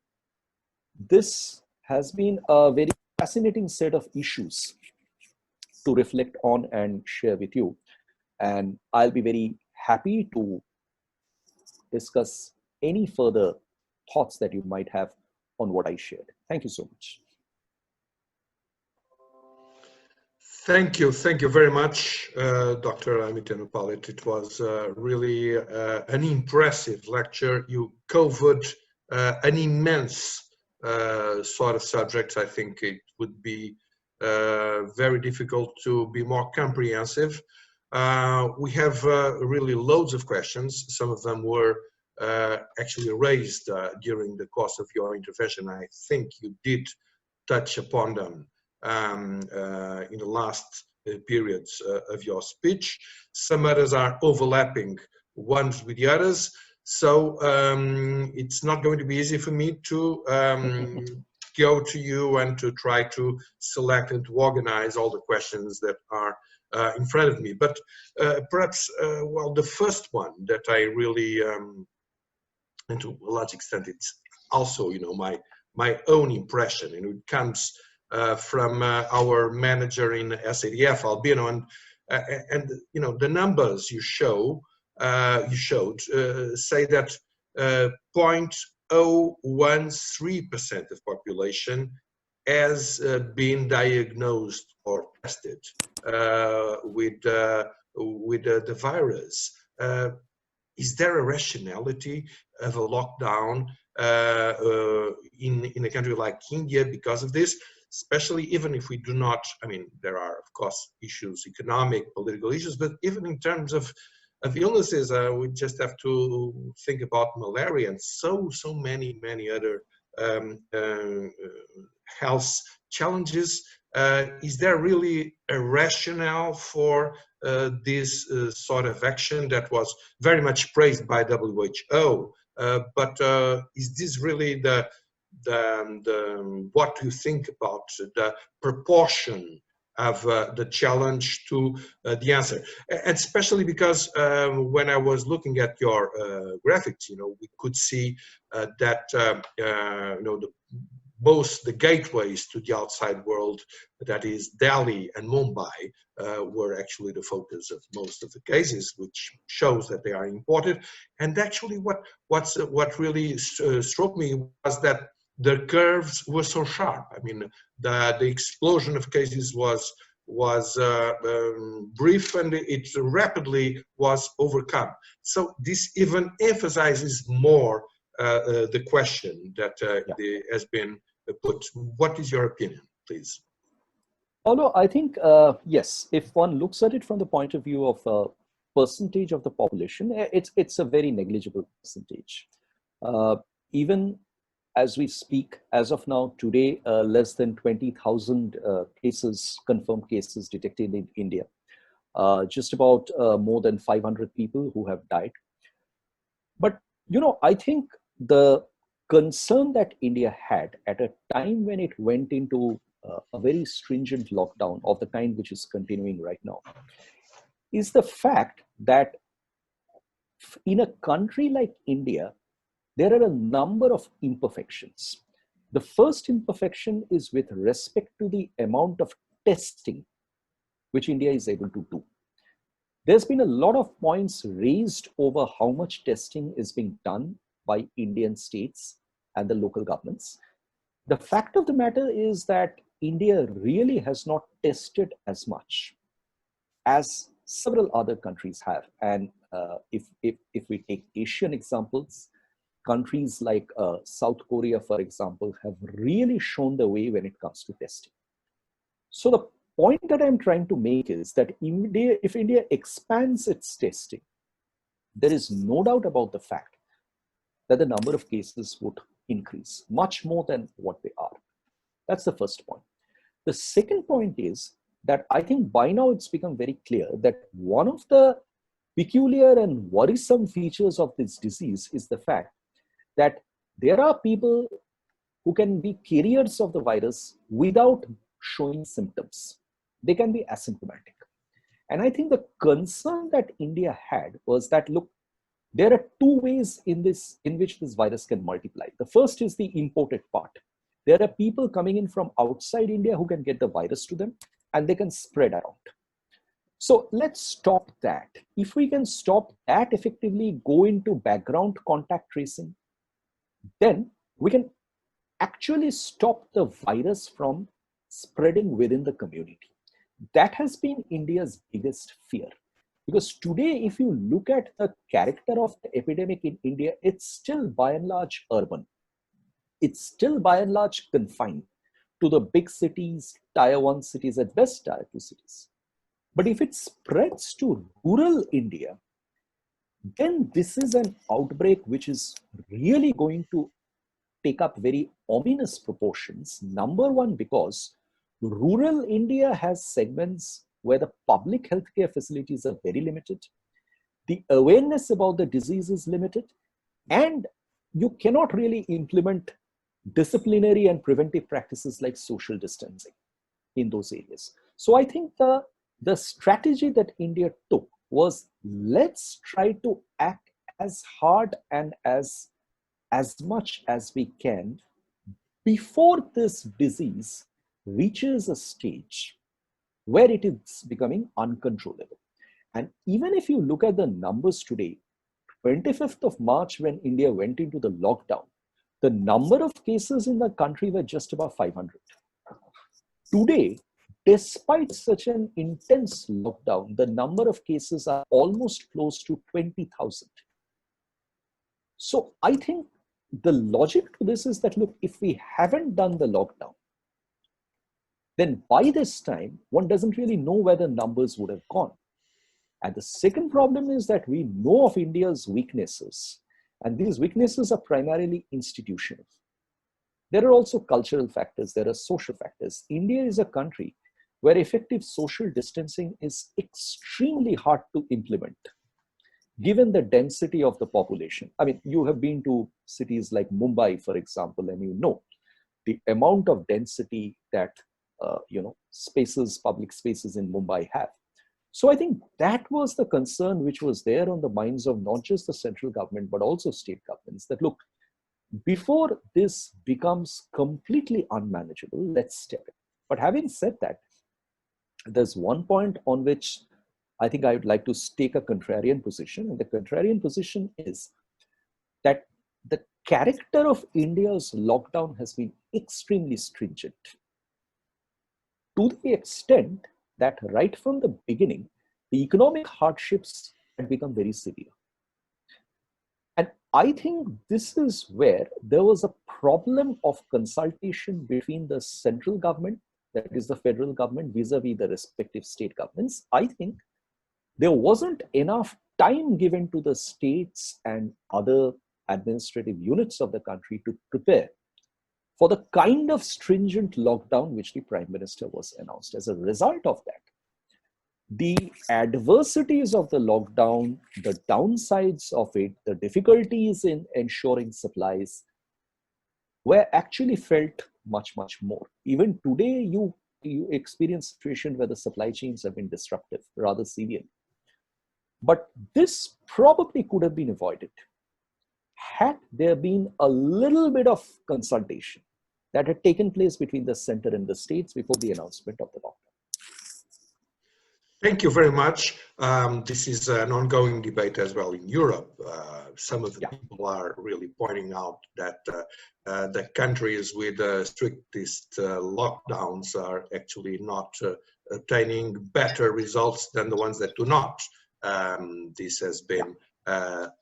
this has been a very fascinating set of issues to reflect on and share with you. And I'll be very happy to discuss any further thoughts that you might have on what I shared. Thank you so much. Thank you very much, Dr. Amit. It was really an impressive lecture. You covered an immense sort of subject. I think it would be very difficult to be more comprehensive. We have really loads of questions. Some of them were actually raised during the course of your intervention. I think you did touch upon them in the last periods of your speech. Some others are overlapping ones with the others, so it's not going to be easy for me to go to you and to try to select and to organize all the questions that are in front of me. But perhaps, well, the first one that I really, and to a large extent, it's also, you know, my own impression, and it comes from our manager in SADF, Albino, and you know, the numbers you showed say that 0.013% of population has been diagnosed or tested with the virus. Is there a rationality of a lockdown in a country like India because of this? Especially even if we do not, I mean, there are, of course, issues, economic, political issues, but even in terms of illnesses, we just have to think about malaria and so many other health challenges. Is there really a rationale for this sort of action that was very much praised by WHO? But is this really what do you think about the proportion have the challenge to the answer. And especially because when I was looking at your graphics, we could see that both the gateways to the outside world, that is Delhi and Mumbai, were actually the focus of most of the cases, which shows that they are imported. And actually, what really struck me was that the curves were so sharp. I mean, the explosion of cases was brief, and it rapidly was overcome. So this even emphasizes more the question that has been put. What is your opinion, please? Oh, no, I think, yes, if one looks at it from the point of view of percentage of the population, it's a very negligible percentage. Even as we speak, as of now, today, less than 20,000 confirmed cases detected in India. Just about more than 500 people who have died. But, I think the concern that India had at a time when it went into a very stringent lockdown of the kind which is continuing right now is the fact that in a country like India, there are a number of imperfections. The first imperfection is with respect to the amount of testing which India is able to do. There's been a lot of points raised over how much testing is being done by Indian states and the local governments. The fact of the matter is that India really has not tested as much as several other countries have. And if we take Asian examples, countries like South Korea, for example, have really shown the way when it comes to testing. So the point that I'm trying to make is that if India expands its testing, there is no doubt about the fact that the number of cases would increase much more than what they are. That's the first point. The second point is that I think by now it's become very clear that one of the peculiar and worrisome features of this disease is the fact that there are people who can be carriers of the virus without showing symptoms. They can be asymptomatic. And I think the concern that India had was that, look, there are two ways in which this virus can multiply. The first is the imported part. There are people coming in from outside India who can get the virus to them and they can spread around. So let's stop that. If we can stop that effectively, go into background contact tracing, then we can actually stop the virus from spreading within the community. That has been India's biggest fear. Because today, if you look at the character of the epidemic in India, it's still by and large urban. It's still by and large confined to the big cities, tier 1 cities, at best tier 2 cities. But if it spreads to rural India, then this is an outbreak which is really going to take up very ominous proportions. Number one, because rural India has segments where the public healthcare facilities are very limited. The awareness about the disease is limited, and you cannot really implement disciplinary and preventive practices like social distancing in those areas. So I think the strategy that India took was, let's try to act as hard and as much as we can before this disease reaches a stage where it is becoming uncontrollable. And even if you look at the numbers today, 25th of March, when India went into the lockdown, the number of cases in the country were just about 500. Today, despite such an intense lockdown, the number of cases are almost close to 20,000. So I think the logic to this is that, look, if we haven't done the lockdown, then by this time, one doesn't really know where the numbers would have gone. And the second problem is that we know of India's weaknesses, and these weaknesses are primarily institutional. There are also cultural factors, there are social factors. India is a country where effective social distancing is extremely hard to implement, given the density of the population. I mean, you have been to cities like Mumbai, for example, and you know the amount of density that spaces, public spaces in Mumbai have. So I think that was the concern which was there on the minds of not just the central government, but also state governments, that look, before this becomes completely unmanageable, let's step in. But having said that, there's one point on which I think I would like to take a contrarian position. And the contrarian position is that the character of India's lockdown has been extremely stringent, to the extent that right from the beginning, the economic hardships had become very severe. And I think this is where there was a problem of consultation between the central government, that is the federal government, vis-a-vis the respective state governments. I think there wasn't enough time given to the states and other administrative units of the country to prepare for the kind of stringent lockdown which the Prime Minister was announced. As a result of that, the adversities of the lockdown, the downsides of it, the difficulties in ensuring supplies were actually felt much, much more. Even today, you experience a situation where the supply chains have been disruptive rather severely. But this probably could have been avoided had there been a little bit of consultation that had taken place between the center and the states before the announcement of the lockdown. Thank you very much. This is an ongoing debate as well in Europe. Some of the people are really pointing out that the countries with the strictest lockdowns are actually not attaining better results than the ones that do not. This has been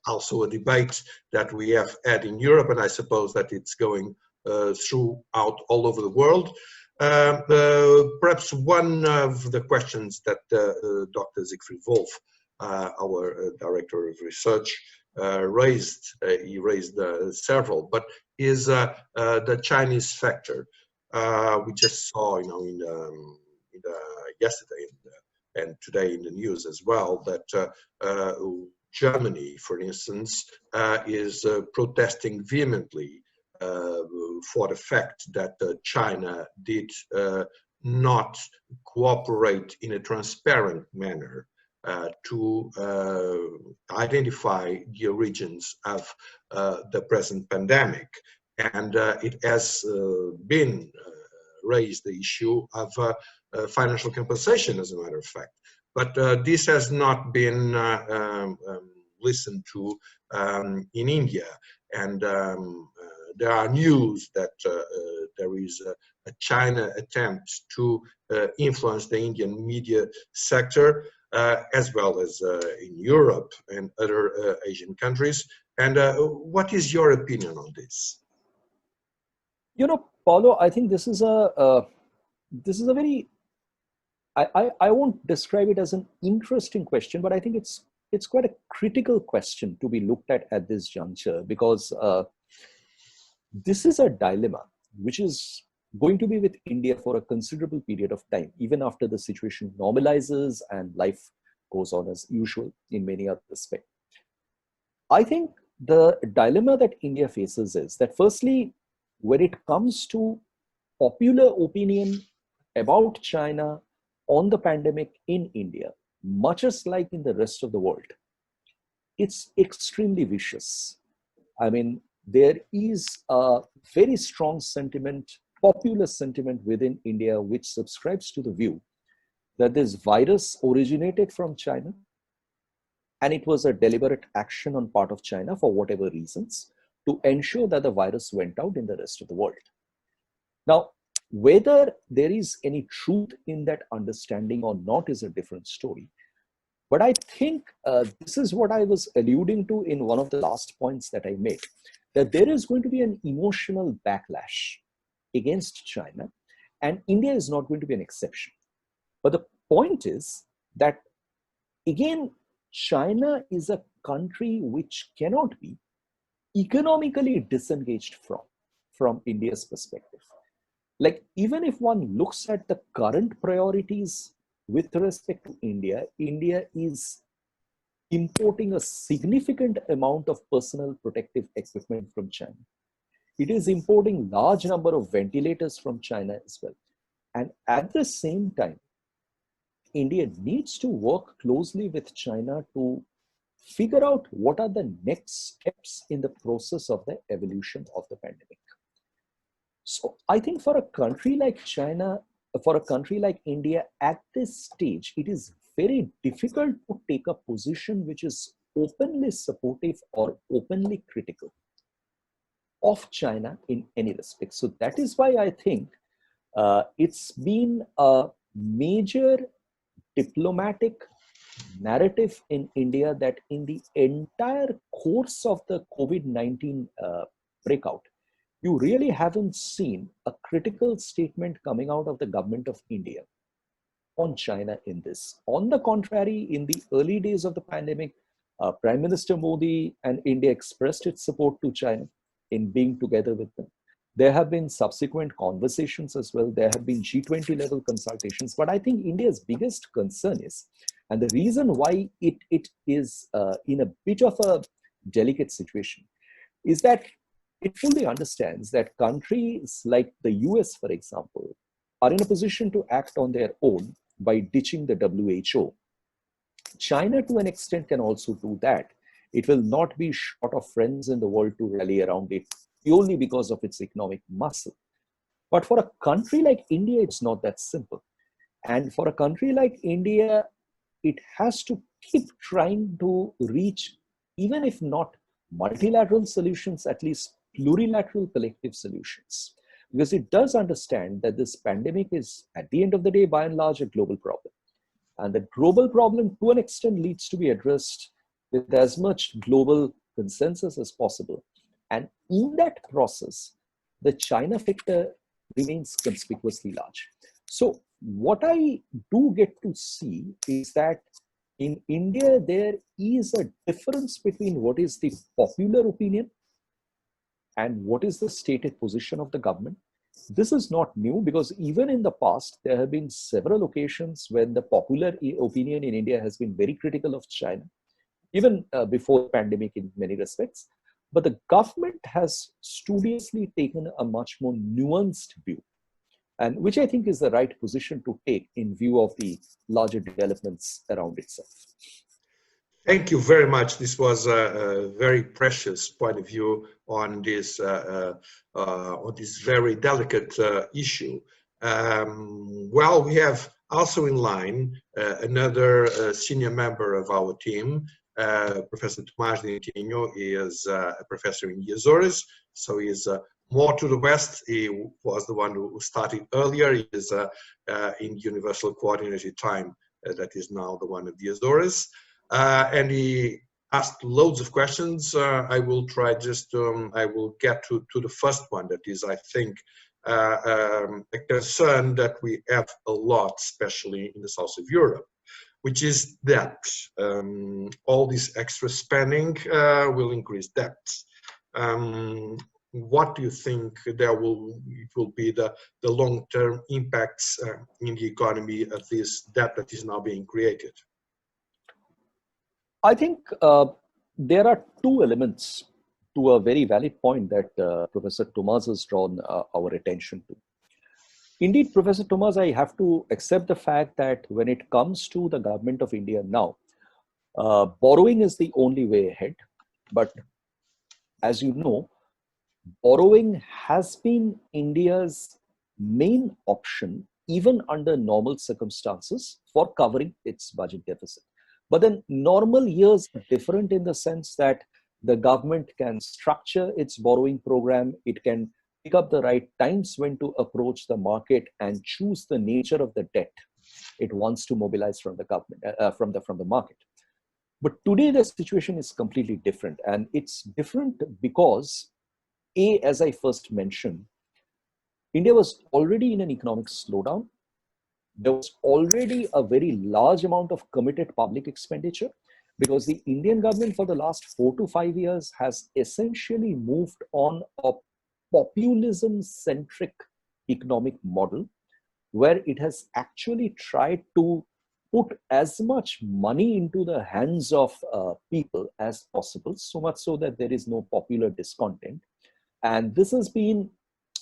also a debate that we have had in Europe, and I suppose that it's going throughout all over the world. Perhaps one of the questions that Dr. Siegfried Wolf, our Director of Research, raised, he raised several, but is the Chinese factor. We just saw, yesterday and today in the news as well, that Germany, for instance, is protesting vehemently for the fact that China did not cooperate in a transparent manner to identify the origins of the present pandemic. And it has been raised the issue of financial compensation, as a matter of fact. But this has not been listened to in India. And there are news that there is a China attempt to influence the Indian media sector, as well as in Europe and other Asian countries. And what is your opinion on this? Paulo, I think this is a very, I won't describe it as an interesting question, but I think it's quite a critical question to be looked at this juncture, because this is a dilemma which is going to be with India for a considerable period of time, even after the situation normalizes and life goes on as usual in many other aspects. I think the dilemma that India faces is that, firstly, when it comes to popular opinion about China on the pandemic in India, much as like in the rest of the world, it's extremely vicious. I mean, there is a very strong sentiment, popular sentiment within India, which subscribes to the view that this virus originated from China, and it was a deliberate action on part of China for whatever reasons to ensure that the virus went out in the rest of the world. Now, whether there is any truth in that understanding or not is a different story. But I think this is what I was alluding to in one of the last points that I made, that there is going to be an emotional backlash against China, and India is not going to be an exception. But the point is that, again, China is a country which cannot be economically disengaged from India's perspective. Like, even if one looks at the current priorities with respect to India, India is importing a significant amount of personal protective equipment from China. It is importing large number of ventilators from China as well. And at the same time, India needs to work closely with China to figure out what are the next steps in the process of the evolution of the pandemic. So I think for a country like China, for a country like India at this stage, it is very difficult to take a position which is openly supportive or openly critical of China in any respect. So that is why I think it's been a major diplomatic narrative in India that in the entire course of the COVID-19 breakout, you really haven't seen a critical statement coming out of the government of India on China in this. On the contrary, in the early days of the pandemic, Prime Minister Modi and India expressed its support to China in being together with them. There have been subsequent conversations as well. There have been G20 level consultations. But I think India's biggest concern is, and the reason why it is in a bit of a delicate situation, is that it fully understands that countries like the US, for example, are in a position to act on their own by ditching the WHO. China, to an extent, can also do that. It will not be short of friends in the world to rally around it purely because of its economic muscle. But for a country like India, it's not that simple. And for a country like India, it has to keep trying to reach, even if not multilateral solutions, at least plurilateral collective solutions. Because it does understand that this pandemic is, at the end of the day, by and large, a global problem. And the global problem, to an extent, needs to be addressed with as much global consensus as possible. And in that process, the China factor remains conspicuously large. So what I do get to see is that in India, there is a difference between what is the popular opinion and what is the stated position of the government. This is not new because even in the past, there have been several occasions when the popular opinion in India has been very critical of China, even before the pandemic in many respects. But the government has studiously taken a much more nuanced view, and which I think is the right position to take in view of the larger developments around itself. Thank you very much. This was a very precious point of view on this very delicate issue. Well, we have also in line another senior member of our team, Professor Tomás Dentinho. He is a professor in the Azores, so he is more to the west. He was the one who started earlier. He is in Universal Coordinated Time, that is now the one of the Azores. And he asked loads of questions. I will try I will get to the first one that is, I think, a concern that we have a lot, especially in the south of Europe, which is debt. All this extra spending will increase debt. What do you think will be the long-term impacts in the economy of this debt that is now being created? I think there are two elements to a very valid point that Professor Tomás has drawn our attention to. Indeed, Professor Tomás, I have to accept the fact that when it comes to the government of India now, borrowing is the only way ahead. But as you know, borrowing has been India's main option, even under normal circumstances, for covering its budget deficit. But then normal years are different in the sense that the government can structure its borrowing program. It can pick up the right times when to approach the market and choose the nature of the debt it wants to mobilize from the government, from the market. But today the situation is completely different, and it's different because, as I first mentioned, India was already in an economic slowdown. There was already a very large amount of committed public expenditure because the Indian government for the last 4 to 5 years has essentially moved on a populism-centric economic model where it has actually tried to put as much money into the hands of people as possible, so much so that there is no popular discontent. And this has been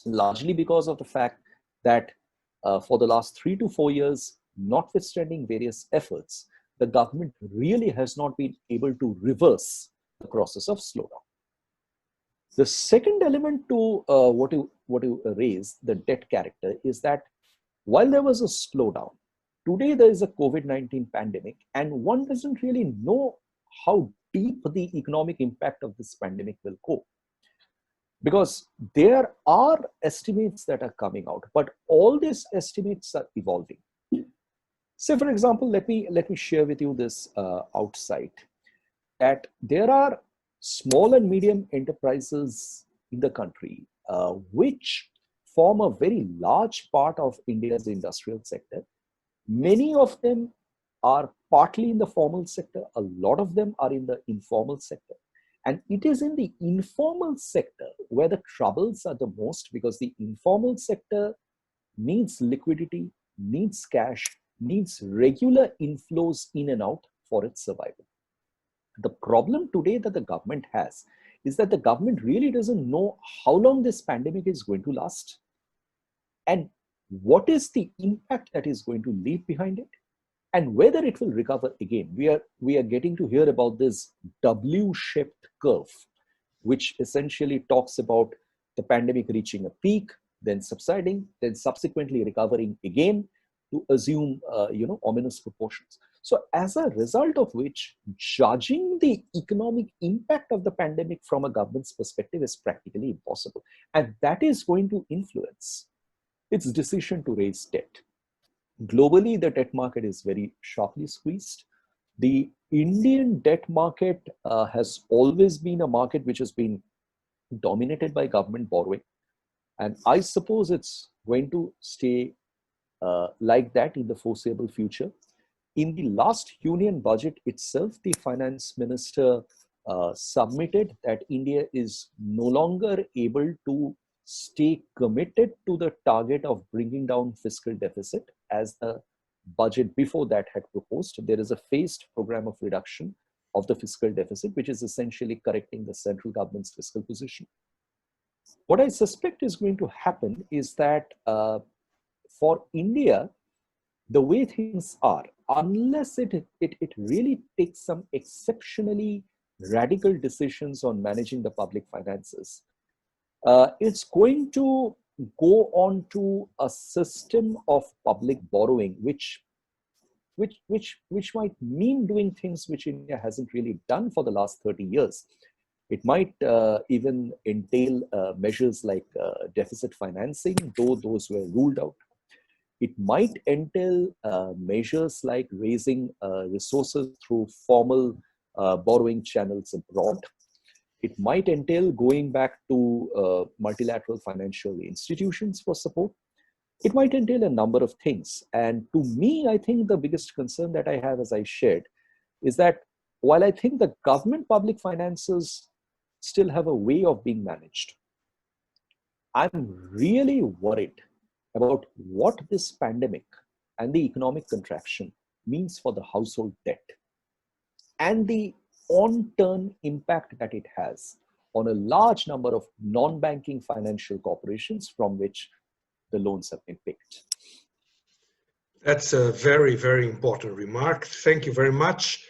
largely because of the fact that for the last 3 to 4 years, notwithstanding various efforts, the government really has not been able to reverse the process of slowdown. The second element to what you raise, the debt character, is that while there was a slowdown, today there is a COVID-19 pandemic, and one doesn't really know how deep the economic impact of this pandemic will go. Because there are estimates that are coming out, but all these estimates are evolving. Say, for example, let me share with you this outside, that there are small and medium enterprises in the country which form a very large part of India's industrial sector. Many of them are partly in the formal sector. A lot of them are in the informal sector. And it is in the informal sector where the troubles are the most, because the informal sector needs liquidity, needs cash, needs regular inflows in and out for its survival. The problem today that the government has is that the government really doesn't know how long this pandemic is going to last and what is the impact that is going to leave behind it, and whether it will recover again. We are getting to hear about this W-shaped curve, which essentially talks about the pandemic reaching a peak, then subsiding, then subsequently recovering again to assume ominous proportions. So as a result of which, judging the economic impact of the pandemic from a government's perspective is practically impossible. And that is going to influence its decision to raise debt. Globally, the debt market is very sharply squeezed. The Indian debt market has always been a market which has been dominated by government borrowing. And I suppose it's going to stay like that in the foreseeable future. In the last union budget itself, the finance minister submitted that India is no longer able to stay committed to the target of bringing down fiscal deficit as the budget before that had proposed. There is a phased program of reduction of the fiscal deficit, which is essentially correcting the central government's fiscal position. What I suspect is going to happen is that for India, the way things are, unless it really takes some exceptionally radical decisions on managing the public finances, it's going to go on to a system of public borrowing, which might mean doing things which India hasn't really done for the last 30 years. It might even entail measures like deficit financing, though those were ruled out. It might entail measures like raising resources through formal borrowing channels abroad. It might entail going back to multilateral financial institutions for support. It might entail a number of things. And to me, I think the biggest concern that I have, as I shared, is that while I think the government public finances still have a way of being managed, I'm really worried about what this pandemic and the economic contraction means for the household debt and the on-turn impact that it has on a large number of non-banking financial corporations from which the loans have been picked. That's a very, very important remark. Thank you very much.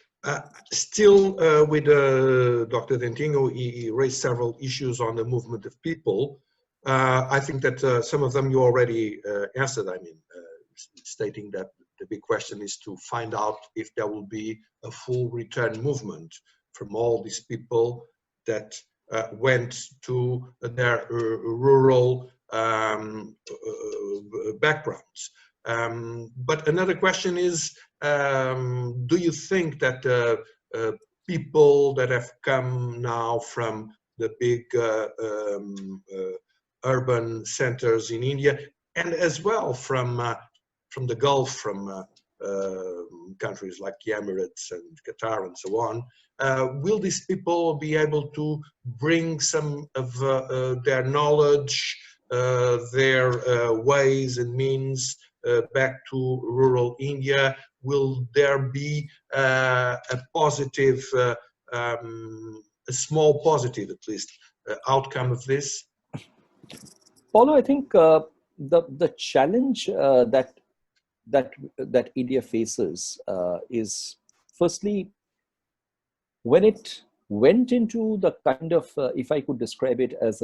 Still with Dr. Dentinho, he raised several issues on the movement of people. I think that some of them you already answered. I mean, stating that the big question is to find out if there will be a full return movement from all these people that went to their rural backgrounds. But another question is, do you think that people that have come now from the big urban centers in India, and as well from the Gulf, from countries like the Emirates and Qatar and so on, will these people be able to bring some of their knowledge, their ways and means back to rural India? Will there be a positive, a small positive at least, outcome of this? Paulo, I think the challenge that India faces is, firstly, when it went into the kind of, if I could describe it as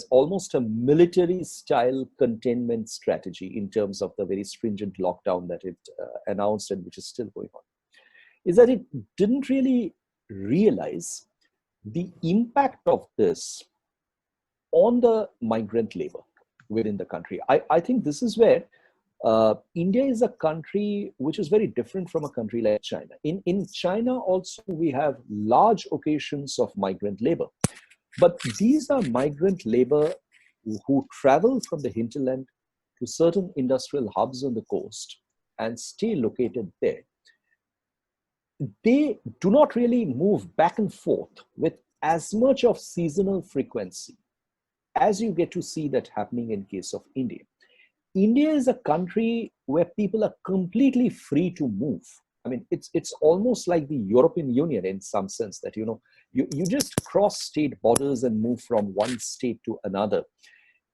almost a military style containment strategy in terms of the very stringent lockdown that it announced and which is still going on, is that it didn't really realize the impact of this on the migrant labor within the country. I think this is where India is a country which is very different from a country like China. In China also, we have large occasions of migrant labor. But these are migrant labor who travel from the hinterland to certain industrial hubs on the coast and stay located there. They do not really move back and forth with as much of seasonal frequency as you get to see that happening in case of India. India is a country where people are completely free to move. I mean, it's almost like the European Union in some sense that, you just cross state borders and move from one state to another,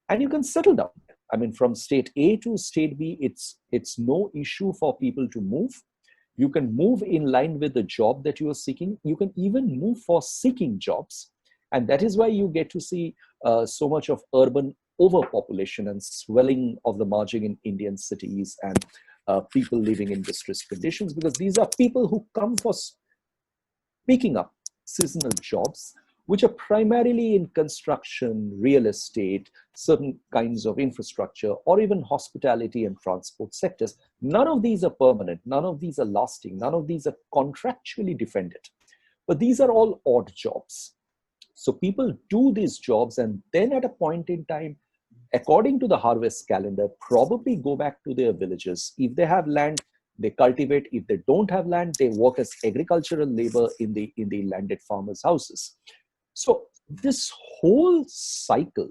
and you can settle down. I mean, from state A to state B, it's no issue for people to move. You can move in line with the job that you are seeking. You can even move for seeking jobs. And that is why you get to see so much of urban overpopulation and swelling of the margin in Indian cities, and people living in distressed conditions, because these are people who come for picking up seasonal jobs, which are primarily in construction, real estate, certain kinds of infrastructure, or even hospitality and transport sectors. None of these are permanent. None of these are lasting. None of these are contractually defended. But these are all odd jobs. So people do these jobs, and then at a point in time, according to the harvest calendar, probably go back to their villages. If they have land, they cultivate. If they don't have land, they work as agricultural labor in the landed farmers' houses. So this whole cycle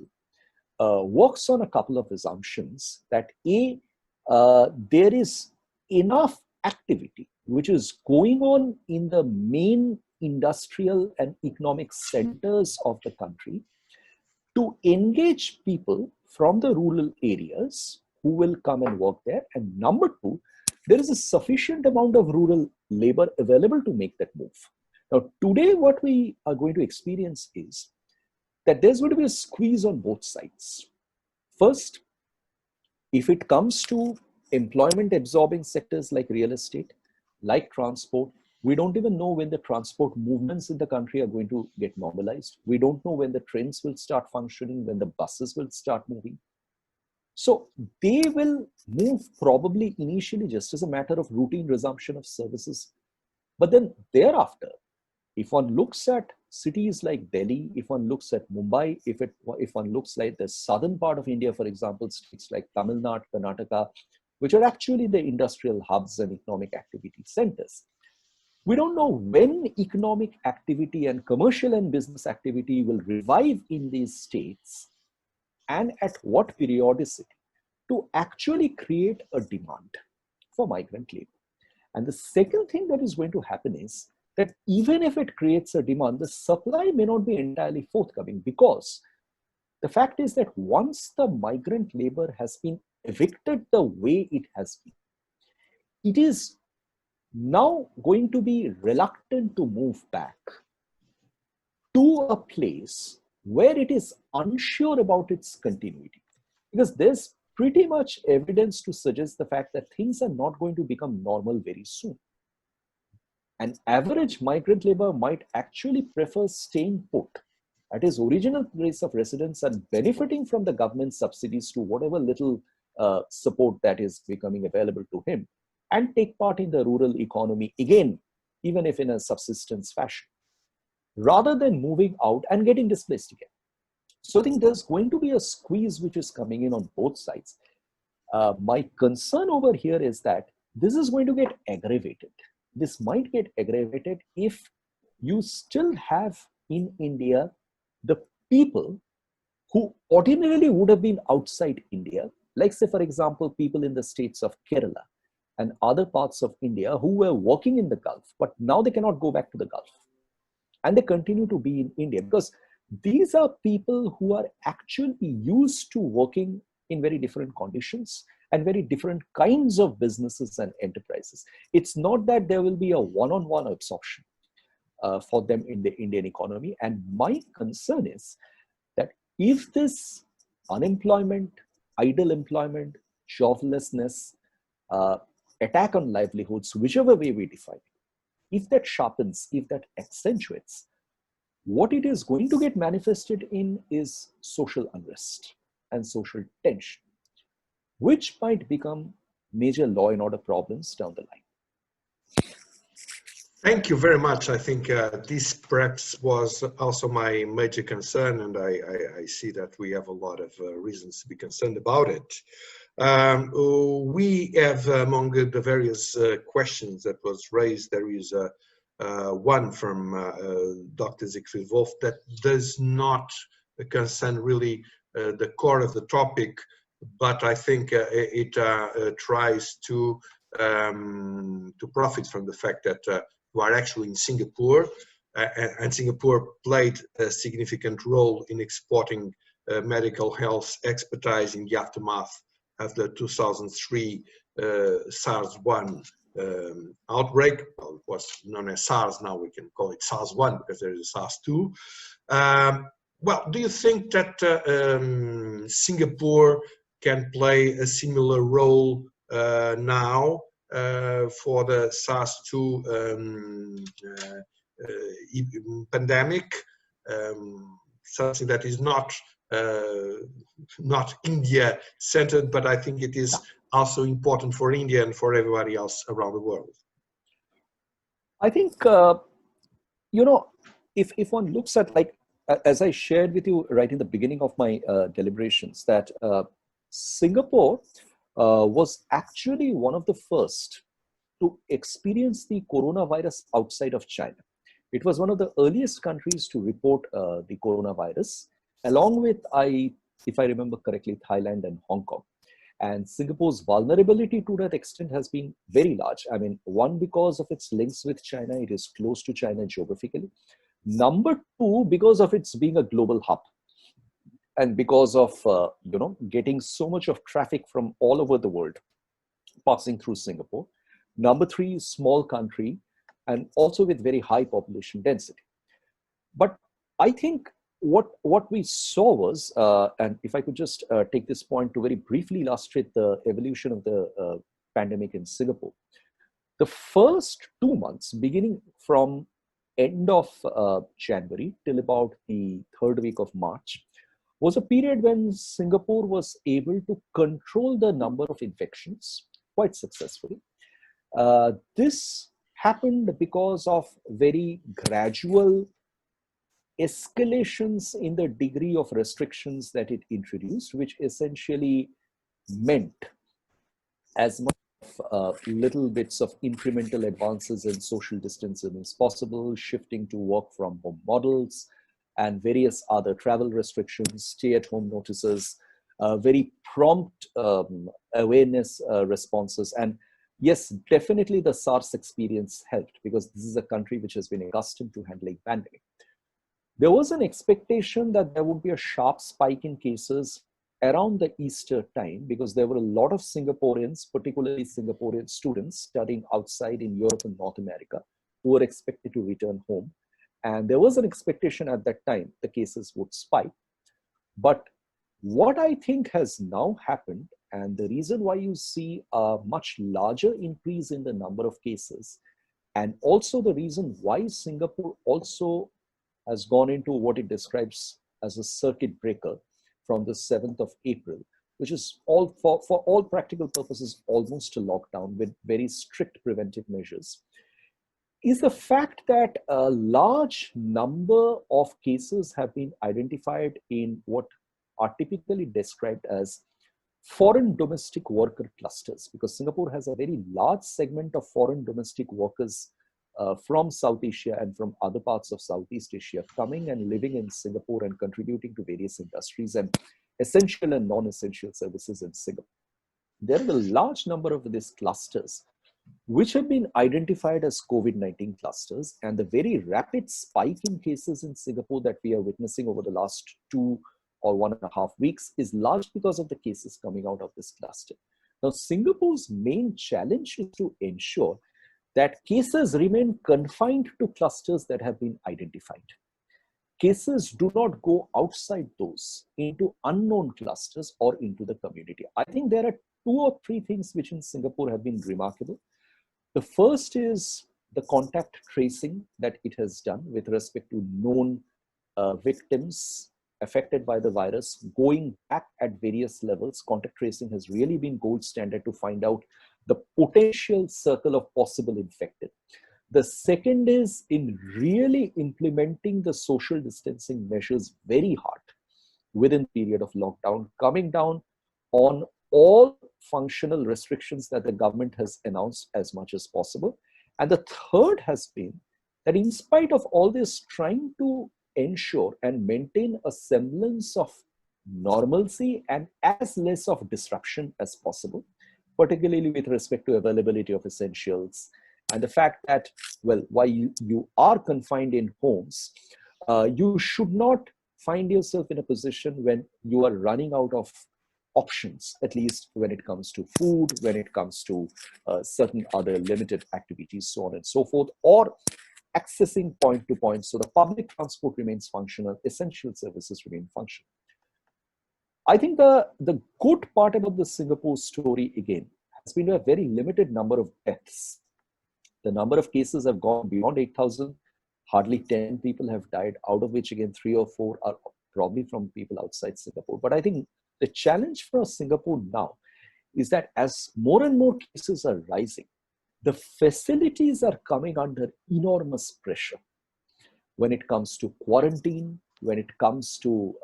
works on a couple of assumptions that there is enough activity which is going on in the main industrial and economic centers of the country to engage people from the rural areas who will come and work there. And number two, there is a sufficient amount of rural labor available to make that move. Now, today, what we are going to experience is that there's going to be a squeeze on both sides. First, if it comes to employment absorbing sectors like real estate, like transport, we don't even know when the transport movements in the country are going to get normalized. We don't know when the trains will start functioning, when the buses will start moving. So they will move probably initially just as a matter of routine resumption of services. But then thereafter, if one looks at cities like Delhi, if one looks at Mumbai, if one looks like the southern part of India, for example, states like Tamil Nadu, Karnataka, which are actually the industrial hubs and economic activity centers, we don't know when economic activity and commercial and business activity will revive in these states and at what periodicity to actually create a demand for migrant labor. And the second thing that is going to happen is that even if it creates a demand, the supply may not be entirely forthcoming, because the fact is that once the migrant labor has been evicted the way it has been, it is now going to be reluctant to move back to a place where it is unsure about its continuity. Because there's pretty much evidence to suggest the fact that things are not going to become normal very soon. An average migrant labor might actually prefer staying put at his original place of residence and benefiting from the government subsidies to whatever little support that is becoming available to him, and take part in the rural economy again, even if in a subsistence fashion, rather than moving out and getting displaced again. So I think there's going to be a squeeze which is coming in on both sides. My concern over here is that this is going to get aggravated. This might get aggravated if you still have in India the people who ordinarily would have been outside India, like say, for example, people in the states of Kerala and other parts of India who were working in the Gulf, but now they cannot go back to the Gulf. And they continue to be in India because these are people who are actually used to working in very different conditions and very different kinds of businesses and enterprises. It's not that there will be a one-on-one absorption for them in the Indian economy. And my concern is that if this unemployment, idle employment, joblessness, attack on livelihoods, whichever way we define it, if that sharpens, if that accentuates, what it is going to get manifested in is social unrest and social tension, which might become major law and order problems down the line. Thank you very much. I think this perhaps was also my major concern, and I see that we have a lot of reasons to be concerned about it. We have, among the various questions that was raised, there is one from Dr. Siegfried Wolf that does not concern really the core of the topic, but I think it tries to profit from the fact that you are actually in Singapore, and Singapore played a significant role in exporting medical health expertise in the aftermath of the 2003 SARS-1 outbreak. Well, it was known as SARS, now we can call it SARS-1 because there is a SARS-2. Well, do you think that Singapore can play a similar role now for the SARS-2 pandemic, something that is not India centered, but I think it is also important for India and for everybody else around the world? I think, if one looks at, like, as I shared with you right in the beginning of my deliberations, that Singapore was actually one of the first to experience the coronavirus outside of China. It was one of the earliest countries to report the coronavirus, along with, if I remember correctly, Thailand and Hong Kong. And Singapore's vulnerability to that extent has been very large. I mean, one, because of its links with China, it is close to China geographically. Number two, because of its being a global hub. And because of, getting so much of traffic from all over the world passing through Singapore. Number three, small country, and also with very high population density. But I think what we saw was, and if I could just take this point to very briefly illustrate the evolution of the pandemic in Singapore. The first 2 months, beginning from end of January till about the third week of March, was a period when Singapore was able to control the number of infections quite successfully. This happened because of very gradual escalations in the degree of restrictions that it introduced, which essentially meant as much of little bits of incremental advances in social distancing as possible, shifting to work from home models, and various other travel restrictions, stay-at-home notices, very prompt awareness responses. And yes, definitely the SARS experience helped, because this is a country which has been accustomed to handling pandemic. There was an expectation that there would be a sharp spike in cases around the Easter time, because there were a lot of Singaporeans, particularly Singaporean students studying outside in Europe and North America, who were expected to return home. And there was an expectation at that time the cases would spike. But what I think has now happened, and the reason why you see a much larger increase in the number of cases, and also the reason why Singapore also has gone into what it describes as a circuit breaker from the 7th of April, which is all for all practical purposes almost a lockdown with very strict preventive measures, is the fact that a large number of cases have been identified in what are typically described as foreign domestic worker clusters, because Singapore has a very large segment of foreign domestic workers from South Asia and from other parts of Southeast Asia coming and living in Singapore and contributing to various industries and essential and non-essential services in Singapore. There are a large number of these clusters which have been identified as COVID-19 clusters, and the very rapid spike in cases in Singapore that we are witnessing over the last 2 or 1.5 weeks is largely because of the cases coming out of this cluster. Now, Singapore's main challenge is to ensure that cases remain confined to clusters that have been identified. Cases do not go outside those into unknown clusters or into the community. I think there are 2 or 3 things which in Singapore have been remarkable. The first is the contact tracing that it has done with respect to known victims affected by the virus, going back at various levels. Contact tracing has really been gold standard to find out the potential circle of possible infected. The second is in really implementing the social distancing measures very hard within the period of lockdown, coming down on all functional restrictions that the government has announced as much as possible. And the third has been that in spite of all this, trying to ensure and maintain a semblance of normalcy and as less of disruption as possible, particularly with respect to availability of essentials, and the fact that, well, while you are confined in homes, you should not find yourself in a position when you are running out of options, at least when it comes to food, when it comes to certain other limited activities, so on and so forth, or accessing point to point. So the public transport remains functional, essential services remain functional. I think the good part about the Singapore story, again, has been a very limited number of deaths. The number of cases have gone beyond 8,000. Hardly 10 people have died, out of which, again, 3 or 4 are probably from people outside Singapore. But I think the challenge for Singapore now is that as more and more cases are rising, the facilities are coming under enormous pressure when it comes to quarantine, when it comes to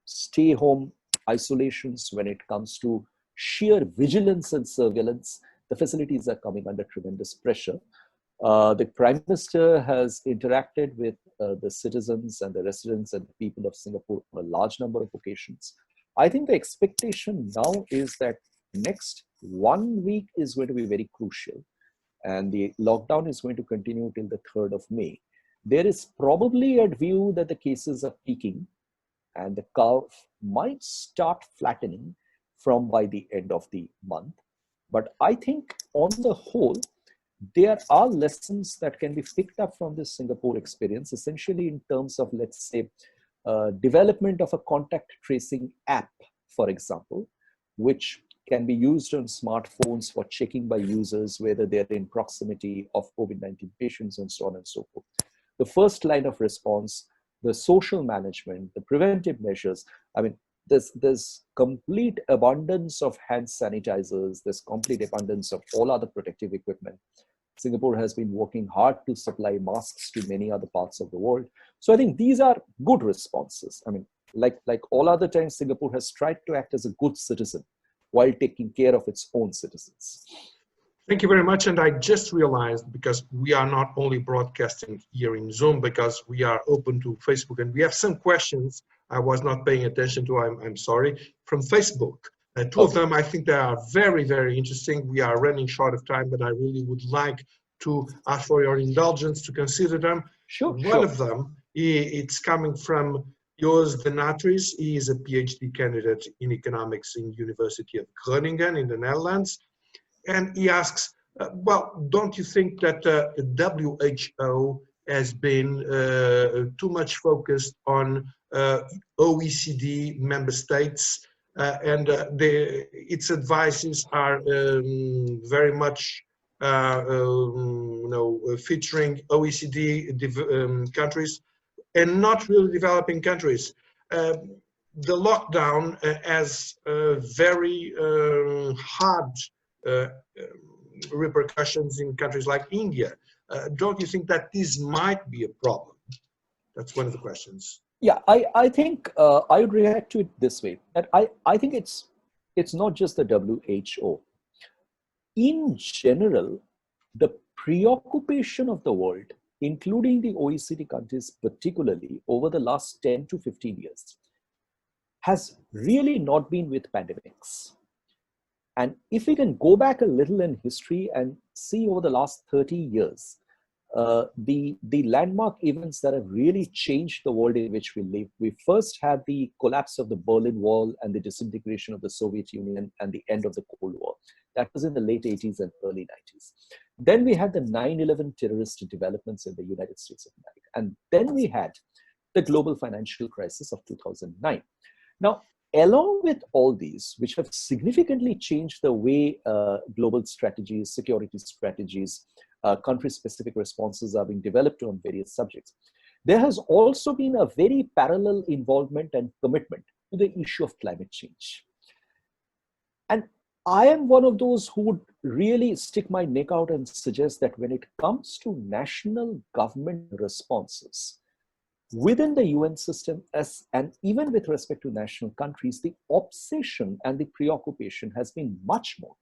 stay home isolations, when it comes to sheer vigilance and surveillance. The facilities are coming under tremendous pressure. The Prime Minister has interacted with the citizens and the residents and the people of Singapore on a large number of occasions. I think the expectation now is that next 1 week is going to be very crucial, and the lockdown is going to continue till the 3rd of May. There is probably a view that the cases are peaking and the curve might start flattening from by the end of the month. But I think on the whole, there are lessons that can be picked up from this Singapore experience, essentially in terms of, let's say, development of a contact tracing app, for example, which can be used on smartphones for checking by users whether they're in proximity of COVID-19 patients and so on and so forth. The first line of response, the social management, the preventive measures. I mean, there's complete abundance of hand sanitizers, there's complete abundance of all other protective equipment. Singapore has been working hard to supply masks to many other parts of the world. So I think these are good responses. I mean, like all other times, Singapore has tried to act as a good citizen while taking care of its own citizens. Thank you very much. And I just realized, because we are not only broadcasting here in Zoom, because we are open to Facebook, and we have some questions I was not paying attention to, I'm sorry, from Facebook. Two of them, I think they are very, very interesting. We are running short of time, but I really would like to ask for your indulgence to consider them. Sure. One of them, it's coming from Jos de Natris. He is a PhD candidate in economics in University of Groningen in the Netherlands. And he asks, well, don't you think that WHO has been too much focused on OECD member states, and its advices are very much featuring OECD countries and not really developing countries. The lockdown has very hard repercussions in countries like India. Don't you think that this might be a problem? That's one of the questions. Yeah, I think I would react to it this way. That I think it's not just the WHO. In general, the preoccupation of the world, including the OECD countries particularly, over the last 10 to 15 years, has really not been with pandemics. And if we can go back a little in history and see over the last 30 years, the landmark events that have really changed the world in which we live. We first had the collapse of the Berlin Wall and the disintegration of the Soviet Union and the end of the Cold War. That was in the late 80s and early 90s. Then we had the 9/11 terrorist developments in the United States of America. And then we had the global financial crisis of 2009. Now, along with all these, which have significantly changed the way global strategies, security strategies, country-specific responses are being developed on various subjects, there has also been a very parallel involvement and commitment to the issue of climate change. And I am one of those who would really stick my neck out and suggest that when it comes to national government responses within the UN system, and even with respect to national countries, the obsession and the preoccupation has been much more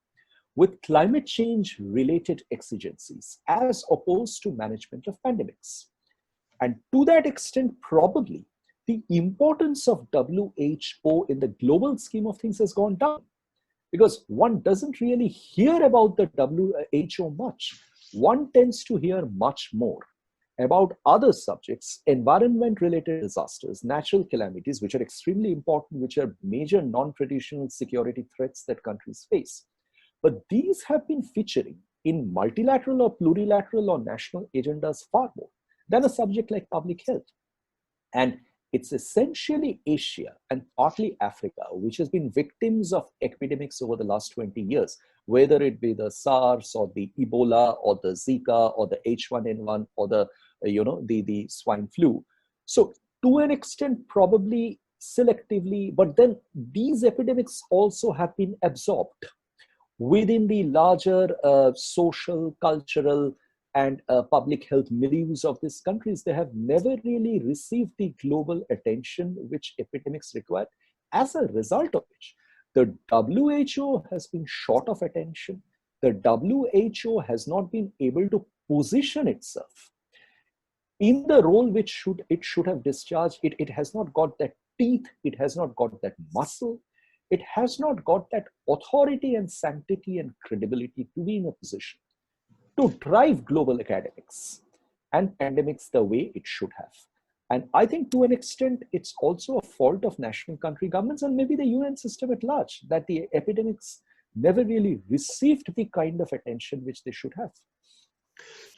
with climate change related exigencies as opposed to management of pandemics. And to that extent, probably the importance of WHO in the global scheme of things has gone down, because one doesn't really hear about the WHO much. One tends to hear much more about other subjects, environment-related disasters, natural calamities, which are extremely important, which are major non-traditional security threats that countries face. But these have been featuring in multilateral or plurilateral or national agendas far more than a subject like public health. And it's essentially Asia and partly Africa, which has been victims of epidemics over the last 20 years, whether it be the SARS or the Ebola or the Zika or the H1N1 or the swine flu. So to an extent, probably selectively, but then these epidemics also have been absorbed within the larger social, cultural, and public health milieus of these countries. They have never really received the global attention which epidemics require, as a result of which the WHO has been short of attention. The WHO has not been able to position itself in the role which it should have discharged. It has not got that teeth, it has not got that muscle, it has not got that authority and sanctity and credibility to be in a position to drive global academics and pandemics the way it should have. And I think to an extent, it's also a fault of national country governments and maybe the UN system at large, that the epidemics never really received the kind of attention which they should have.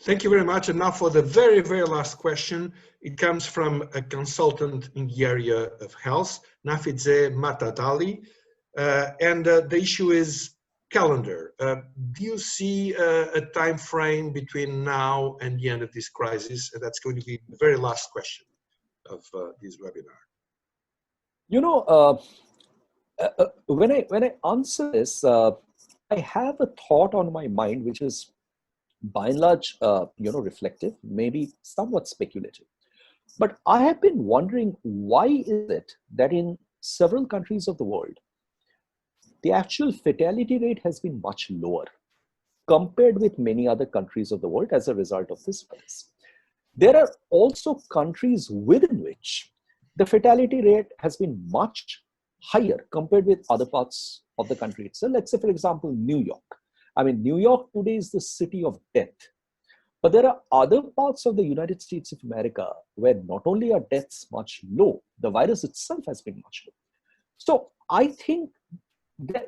Thank you very much. And now for the very, very last question. It comes from a consultant in the area of health, Nafidze Matadali. And the issue is calendar. Do you see a time frame between now and the end of this crisis? And that's going to be the very last question of this webinar. You know, when I answer this, I have a thought on my mind which is by and large, reflective, maybe somewhat speculative. But I have been wondering, why is it that in several countries of the world, the actual fatality rate has been much lower compared with many other countries of the world as a result of this virus? There are also countries within which the fatality rate has been much higher compared with other parts of the country itself. Let's say, for example, New York. I mean, New York today is the city of death. But there are other parts of the United States of America where not only are deaths much low, the virus itself has been much low. So I think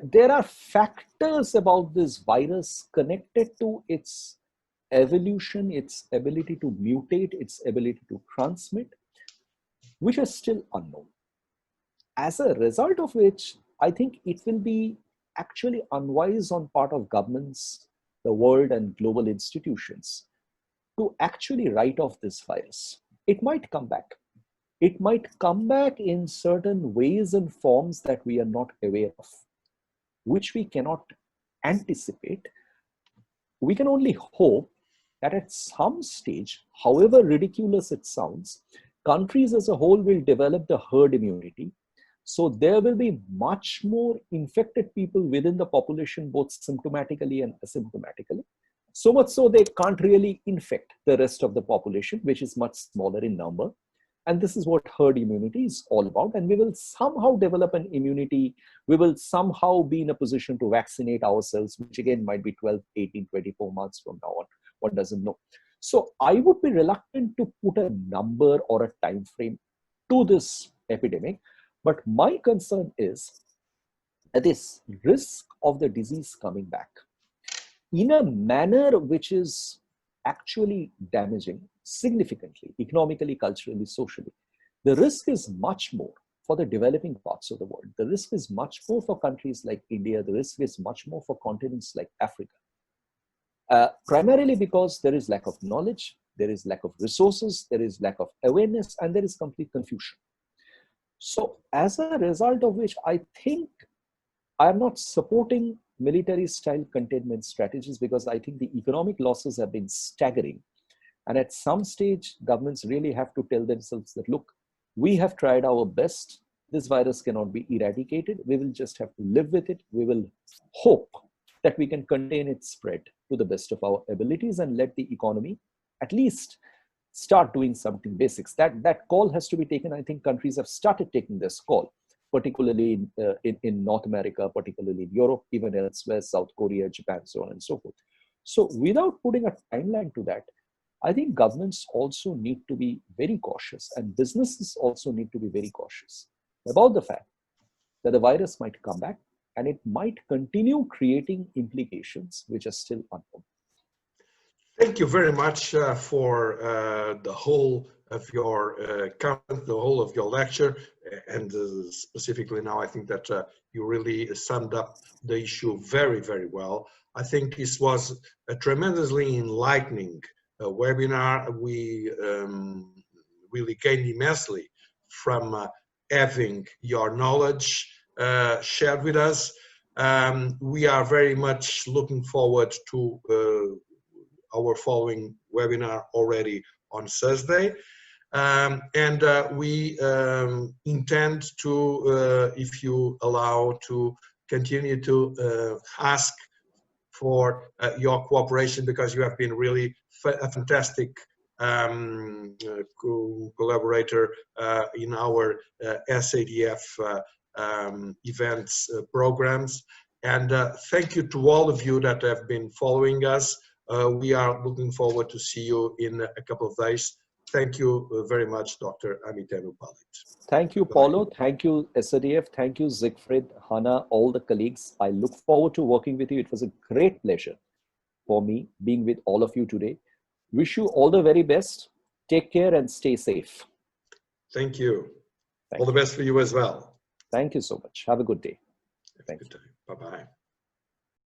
there are factors about this virus connected to its evolution, its ability to mutate, its ability to transmit, which are still unknown. As a result of which, I think it will be actually unwise on part of governments, the world and global institutions to actually write off this virus. It might come back. It might come back in certain ways and forms that we are not aware of, which we cannot anticipate. We can only hope that at some stage, however ridiculous it sounds, countries as a whole will develop the herd immunity. So there will be much more infected people within the population, both symptomatically and asymptomatically. So much so they can't really infect the rest of the population, which is much smaller in number. And this is what herd immunity is all about. And we will somehow develop an immunity. We will somehow be in a position to vaccinate ourselves, which again might be 12, 18, 24 months from now on. One doesn't know. So I would be reluctant to put a number or a time frame to this epidemic, but my concern is that this risk of the disease coming back in a manner which is actually damaging significantly, economically, culturally, socially. The risk is much more for the developing parts of the world. The risk is much more for countries like India. The risk is much more for continents like Africa. Primarily because there is lack of knowledge, there is lack of resources, there is lack of awareness, and there is complete confusion. So as a result of which, I think I'm not supporting military style containment strategies because I think the economic losses have been staggering. And at some stage, governments really have to tell themselves that, look, we have tried our best. This virus cannot be eradicated. We will just have to live with it. We will hope that we can contain its spread to the best of our abilities and let the economy at least start doing something basics. That call has to be taken. I think countries have started taking this call, particularly in North America, particularly in Europe, even elsewhere, South Korea, Japan, so on and so forth. So without putting a timeline to that, I think governments also need to be very cautious and businesses also need to be very cautious about the fact that the virus might come back and it might continue creating implications which are still unknown. Thank you very much for the whole of your comment, the whole of your lecture, and specifically now I think that you really summed up the issue very, very well. I think this was a tremendously enlightening webinar. We really gained immensely from having your knowledge shared with us. We are very much looking forward to our following webinar already on Thursday. We intend to, if you allow, to continue to ask for your cooperation because you have been really a fantastic collaborator in our SADF events programs. And thank you to all of you that have been following us. We are looking forward to see you in a couple of days. Thank you very much, Dr. Amitanu Palit. Thank you, Paulo. Thank you, SADF. Thank you, Siegfried, Hannah, all the colleagues. I look forward to working with you. It was a great pleasure for me being with all of you today. Wish you all the very best. Take care and stay safe. Thank you. All the best for you as well. Thank you so much. Have a good day. Have a good day. Bye-bye.